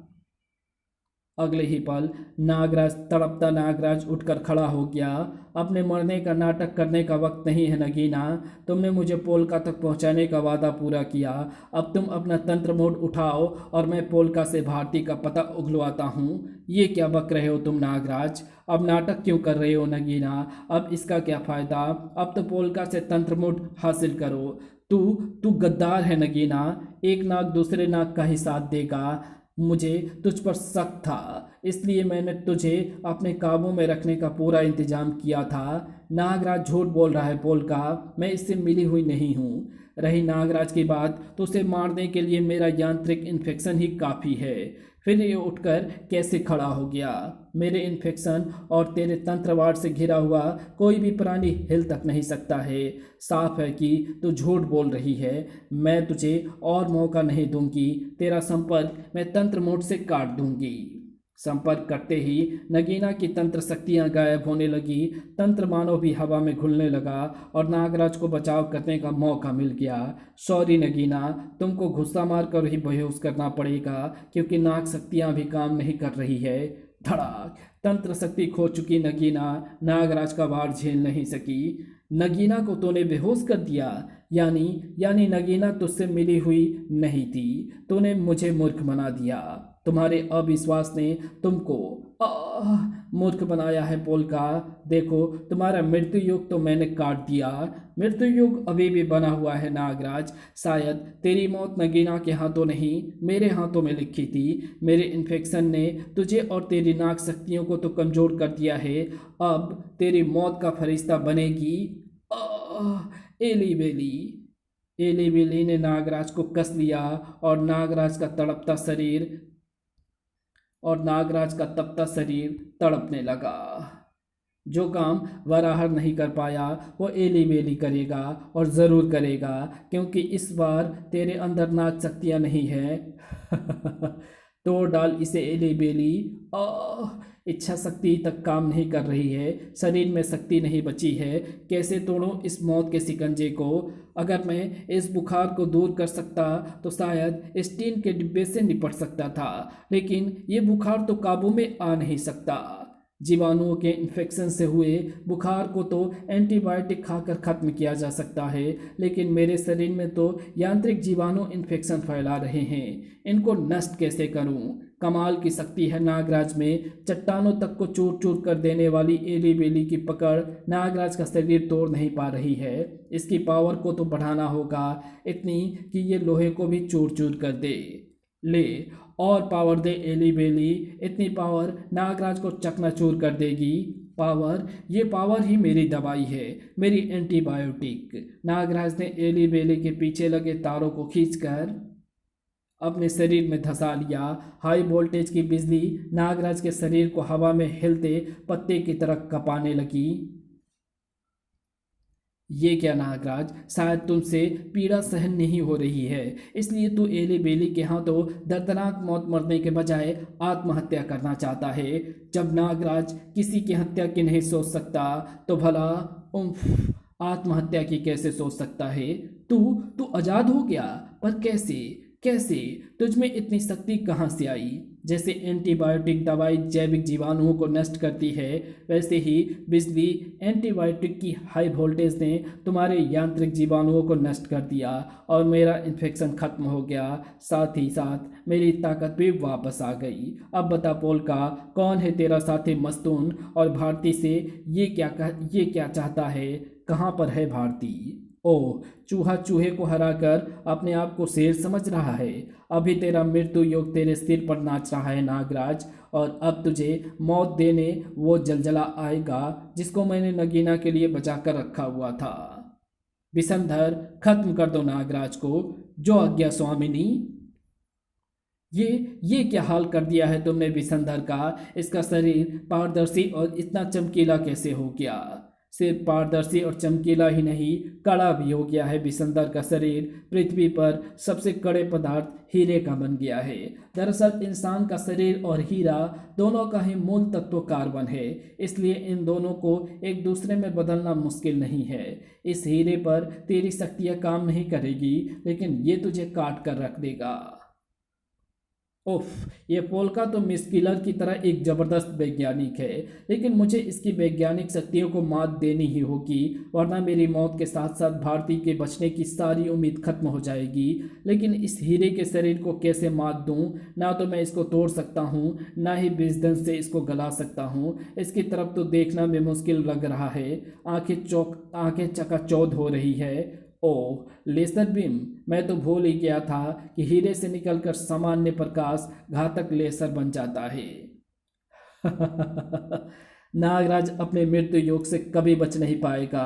S1: अगले ही पल नागराज, तड़पता नागराज उठकर खड़ा हो गया। अपने मरने का नाटक करने का वक्त नहीं है नगीना। तुमने मुझे पोलका तक पहुंचाने का वादा पूरा किया। अब तुम अपना तंत्र मोड उठाओ और मैं पोलका से भारती का पता उगलवाता हूँ। ये क्या बक रहे हो तुम नागराज? अब नाटक क्यों कर रहे हो नगीना? अब इसका क्या फ़ायदा? अब तो पोलका से तंत्र मोड हासिल करो। तू तू गद्दार है नगीना। एक नाग दूसरे नाग का ही साथ देगा। मुझे तुझ पर शक था, इसलिए मैंने तुझे अपने काबू में रखने का पूरा इंतजाम किया था। नागराज झूठ बोल रहा है पोलका, मैं इससे मिली हुई नहीं हूँ। रही नागराज की बात, तो उसे मारने के लिए मेरा यांत्रिक इन्फेक्शन ही काफ़ी है। फिर ये उठकर कैसे खड़ा हो गया? मेरे इन्फेक्शन और तेरे तंत्रवार से घिरा हुआ कोई भी प्राणी हिल तक नहीं सकता है। साफ है कि तू झूठ बोल रही है। मैं तुझे और मौका नहीं दूंगी। तेरा संपर्क मैं तंत्र मोड से काट दूंगी। संपर्क करते ही नगीना की तंत्र शक्तियां गायब होने लगी। तंत्र मानव भी हवा में घुलने लगा और नागराज को बचाव करने का मौका मिल गया। सॉरी नगीना, तुमको गुस्सा मारकर ही बेहोश करना पड़ेगा, क्योंकि नाग शक्तियां भी काम नहीं कर रही है। धड़ाक, तंत्र शक्ति खो चुकी नगीना नागराज का भार झेल नहीं सकी। नगीना को तूने बेहोश कर दिया। यानी नगीना तुझसे मिली हुई नहीं थी। तूने मुझे मूर्ख बना दिया। तुम्हारे अविश्वास ने तुमको मूर्ख बनाया है पोलका। देखो, तुम्हारा मृत्यु योग तो मैंने काट दिया। मृत्यु योग अभी भी बना हुआ है नागराज। शायद तेरी मौत नगीना के हाथों नहीं, मेरे हाथों में लिखी थी। मेरे इन्फेक्शन ने तुझे और तेरी नाग शक्तियों को तो कमजोर कर दिया है। अब तेरी मौत का फरिश्ता बनेगी एली बेली। एली बेली ने नागराज को कस लिया और नागराज का तपता शरीर तड़पने लगा। जो काम वराहर नहीं कर पाया वो एली बेली करेगा, और ज़रूर करेगा, क्योंकि इस बार तेरे अंदर नाग शक्तियाँ नहीं है। तोड़ डाल इसे एली बेली। इच्छा शक्ति तक काम नहीं कर रही है, शरीर में शक्ति नहीं बची है। कैसे तोड़ूं इस मौत के शिकंजे को? अगर मैं इस बुखार को दूर कर सकता तो शायद इस टीन के डिब्बे से निपट सकता था, लेकिन ये बुखार तो काबू में आ नहीं सकता। जीवाणुओं के इन्फेक्शन से हुए बुखार को तो एंटीबायोटिक खाकर खत्म किया जा सकता है, लेकिन मेरे शरीर में तो यांत्रिक जीवाणु इन्फेक्शन फैला रहे हैं। इनको नष्ट कैसे करूं? कमाल की शक्ति है नागराज में। चट्टानों तक को चूर चूर कर देने वाली एली बेली की पकड़ नागराज का शरीर तोड़ नहीं पा रही है। इसकी पावर को तो बढ़ाना होगा, इतनी कि ये लोहे को भी चूर चूर कर दे। ले और पावर दे एली बेली। इतनी पावर नागराज को चकनाचूर कर देगी। पावर, ये पावर ही मेरी दवाई है, मेरी एंटीबायोटिक। नागराज ने एली बेली के पीछे लगे तारों को खींचकर अपने शरीर में धंसा लिया। हाई वोल्टेज की बिजली नागराज के शरीर को हवा में हिलते पत्ते की तरह कपाने लगी। ये क्या नागराज, शायद तुमसे पीड़ा सहन नहीं हो रही है, इसलिए तू एली बेली के हाथों दर्दनाक मौत मरने के बजाय आत्महत्या करना चाहता है। जब नागराज किसी की हत्या की नहीं सोच सकता तो भला आत्महत्या की कैसे सोच सकता है? तू तू आजाद हो गया, पर कैसे? कैसे? तुझ में इतनी शक्ति कहाँ से आई? जैसे एंटीबायोटिक दवाई जैविक जीवाणुओं को नष्ट करती है, वैसे ही बिजली एंटीबायोटिक की हाई वोल्टेज ने तुम्हारे यांत्रिक जीवाणुओं को नष्ट कर दिया और मेरा इन्फेक्शन खत्म हो गया। साथ ही साथ मेरी ताकत भी वापस आ गई। अब बता पोलका, कौन है तेरा साथी मस्तून? और भारती से ये क्या चाहता है? कहाँ पर है भारती? ओह, चूहा चूहे को हराकर अपने आप को शेर समझ रहा है। अभी तेरा मृत्यु योग तेरे सिर पर नाच रहा है नागराज, और अब तुझे मौत देने वो जलजला आएगा जिसको मैंने नगीना के लिए बचा कर रखा हुआ था। विषमधर, खत्म कर दो नागराज को। जो आज्ञा स्वामिनी। ये क्या हाल कर दिया है तुमने विषमधर का? इसका शरीर पारदर्शी और इतना चमकीला कैसे हो गया? सिर्फ पारदर्शी और चमकीला ही नहीं, कड़ा भी हो गया है। विषमधर का शरीर पृथ्वी पर सबसे कड़े पदार्थ हीरे का बन गया है। दरअसल इंसान का शरीर और हीरा दोनों का ही मूल तत्व कार्बन है, इसलिए इन दोनों को एक दूसरे में बदलना मुश्किल नहीं है। इस हीरे पर तेरी शक्तियाँ काम नहीं करेगी, लेकिन ये तुझे काट कर रख देगा। उफ, ये पोलका तो मिस किलर की तरह एक जबरदस्त वैज्ञानिक है, लेकिन मुझे इसकी वैज्ञानिक शक्तियों को मात देनी ही होगी, वरना मेरी मौत के साथ साथ भारती के बचने की सारी उम्मीद खत्म हो जाएगी। लेकिन इस हीरे के शरीर को कैसे मात दूं? ना तो मैं इसको तोड़ सकता हूं, ना ही विजडन से इसको गला सकता हूं। इसकी तरफ तो देखना भी मुश्किल लग रहा है। आंखें चकाचौंध हो रही है। ओह, लेसर बीम, मैं तो भूल ही गया था कि हीरे से निकलकर सामान्य प्रकाश घातक लेसर बन जाता है। नागराज अपने मृत्यु योग से कभी बच नहीं पाएगा।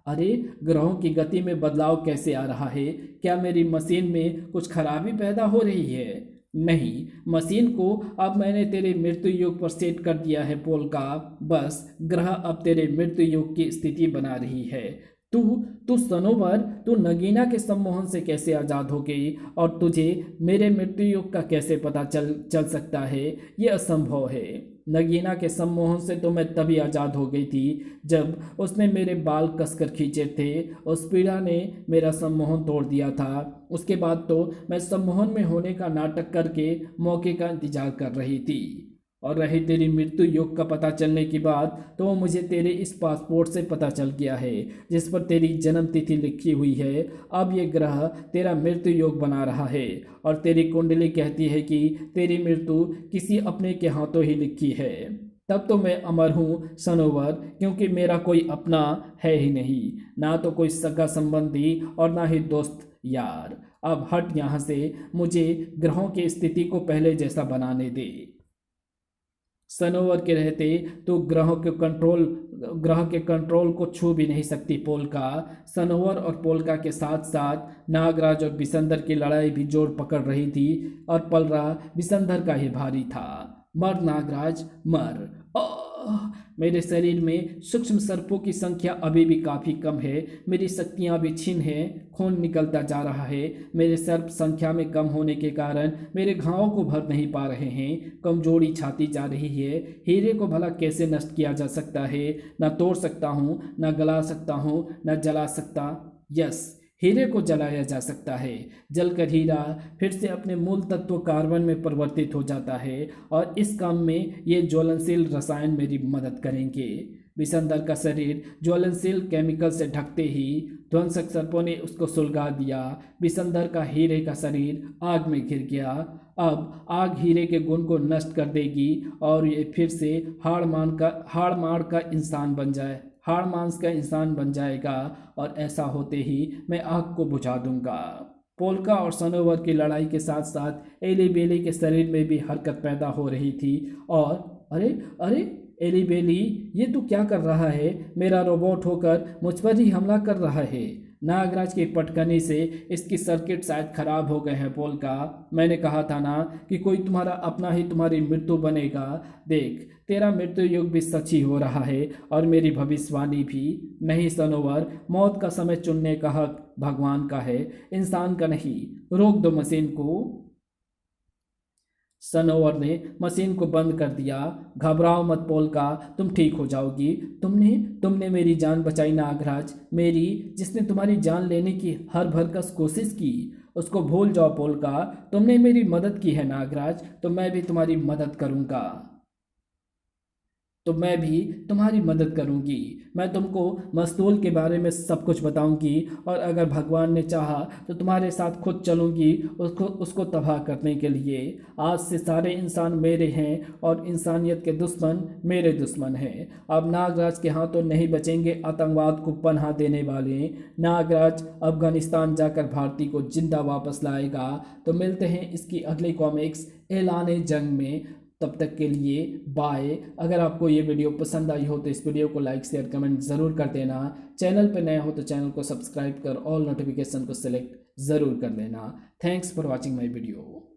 S1: अरे, ग्रहों की गति में बदलाव कैसे आ रहा है? क्या मेरी मशीन में कुछ खराबी पैदा हो रही है? नहीं, मशीन को अब मैंने तेरे मृत्यु योग पर सेट कर दिया है पोलका। बस ग्रह अब तेरे मृत्यु योग की स्थिति बना रही है। तू सनोवर, तू नगीना के सम्मोहन से कैसे आज़ाद हो गई, और तुझे मेरे मृत्यु योग का कैसे पता चल सकता है? ये असंभव है। नगीना के सम्मोहन से तो मैं तभी आज़ाद हो गई थी जब उसने मेरे बाल कसकर खींचे थे। उस पीड़ा ने मेरा सम्मोहन तोड़ दिया था। उसके बाद तो मैं सम्मोहन में होने का नाटक करके मौके का इंतजार कर रही थी। और रही तेरी मृत्यु योग का पता चलने की बात, तो वो मुझे तेरे इस पासपोर्ट से पता चल गया है जिस पर तेरी जन्म तिथि लिखी हुई है। अब ये ग्रह तेरा मृत्यु योग बना रहा है और तेरी कुंडली कहती है कि तेरी मृत्यु किसी अपने के हाथों ही लिखी है। तब तो मैं अमर हूँ सनोवर, क्योंकि मेरा कोई अपना है ही नहीं, ना तो कोई सगा संबंधी और ना ही दोस्त यार। अब हट यहाँ से, मुझे ग्रहों की स्थिति को पहले जैसा बनाने दे। सनोवर के रहते तो ग्रह के कंट्रोल को छू भी नहीं सकती पोलका। सनोवर और पोलका के साथ साथ नागराज और बिसंदर की लड़ाई भी जोर पकड़ रही थी और पलरा बिसंदर का ही भारी था। मर नागराज मर। मेरे शरीर में सूक्ष्म सर्पों की संख्या अभी भी काफ़ी कम है, मेरी शक्तियाँ भी छीन हैं, खून निकलता जा रहा है। मेरे सर्प संख्या में कम होने के कारण मेरे घावों को भर नहीं पा रहे हैं, कमजोरी छाती जा रही है। हीरे को भला कैसे नष्ट किया जा सकता है? न तोड़ सकता हूँ, न गला सकता हूँ, न जला सकता। यस, हीरे को जलाया जा सकता है। जलकर हीरा फिर से अपने मूल तत्व कार्बन में परिवर्तित हो जाता है और इस काम में ये ज्वलनशील रसायन मेरी मदद करेंगे। बिसंदर का शरीर ज्वलनशील केमिकल से ढकते ही ध्वंसक सर्पों ने उसको सुलगा दिया। बिसंदर का हीरे का शरीर आग में घिर गया। अब आग हीरे के गुण को नष्ट कर देगी और ये फिर से हाड़ मांस का इंसान बन जाएगा और ऐसा होते ही मैं आग को बुझा दूंगा। पोलका और सनोवर की लड़ाई के साथ साथ एली बेली के शरीर में भी हरकत पैदा हो रही थी। और अरे अरे, एली बेली ये तू क्या कर रहा है? मेरा रोबोट होकर मुझ पर ही हमला कर रहा है। नागराज की पटकनी से इसकी सर्किट शायद खराब हो गए हैं पोलका। मैंने कहा था ना कि कोई तुम्हारा अपना ही तुम्हारी मृत्यु बनेगा। देख, तेरा मृत्यु युग भी सच ही हो रहा है और मेरी भविष्यवाणी भी। नहीं सनोवर, मौत का समय चुनने का हक भगवान का है, इंसान का नहीं। रोक दो मशीन को। सनोवर ने मशीन को बंद कर दिया। घबराओ मत पोलका, तुम ठीक हो जाओगी। तुमने तुमने मेरी जान बचाई नागराज, मेरी, जिसने तुम्हारी जान लेने की हर भरकस कोशिश की। उसको भूल जाओ पोलका, तुमने मेरी मदद की है नागराज, तो मैं भी तुम्हारी मदद करूंगा। तो मैं भी तुम्हारी मदद करूंगी। मैं तुमको मस्तूल के बारे में सब कुछ बताऊंगी और अगर भगवान ने चाहा तो तुम्हारे साथ खुद चलूंगी उसको तबाह करने के लिए। आज से सारे इंसान मेरे हैं और इंसानियत के दुश्मन मेरे दुश्मन हैं। अब नागराज के हाथों नहीं बचेंगे आतंकवाद को पनाह देने वाले। नागराज अफगानिस्तान जाकर भारती को जिंदा वापस लाएगा। तो मिलते हैं इसकी अगली कॉमिक्स ऐलान जंग में। तब तक के लिए बाय। अगर आपको ये वीडियो पसंद आई हो तो इस वीडियो को लाइक शेयर कमेंट ज़रूर कर देना। चैनल पर नए हो तो चैनल को सब्सक्राइब कर ऑल नोटिफिकेशन को सिलेक्ट ज़रूर कर लेना। Thanks for watching my video.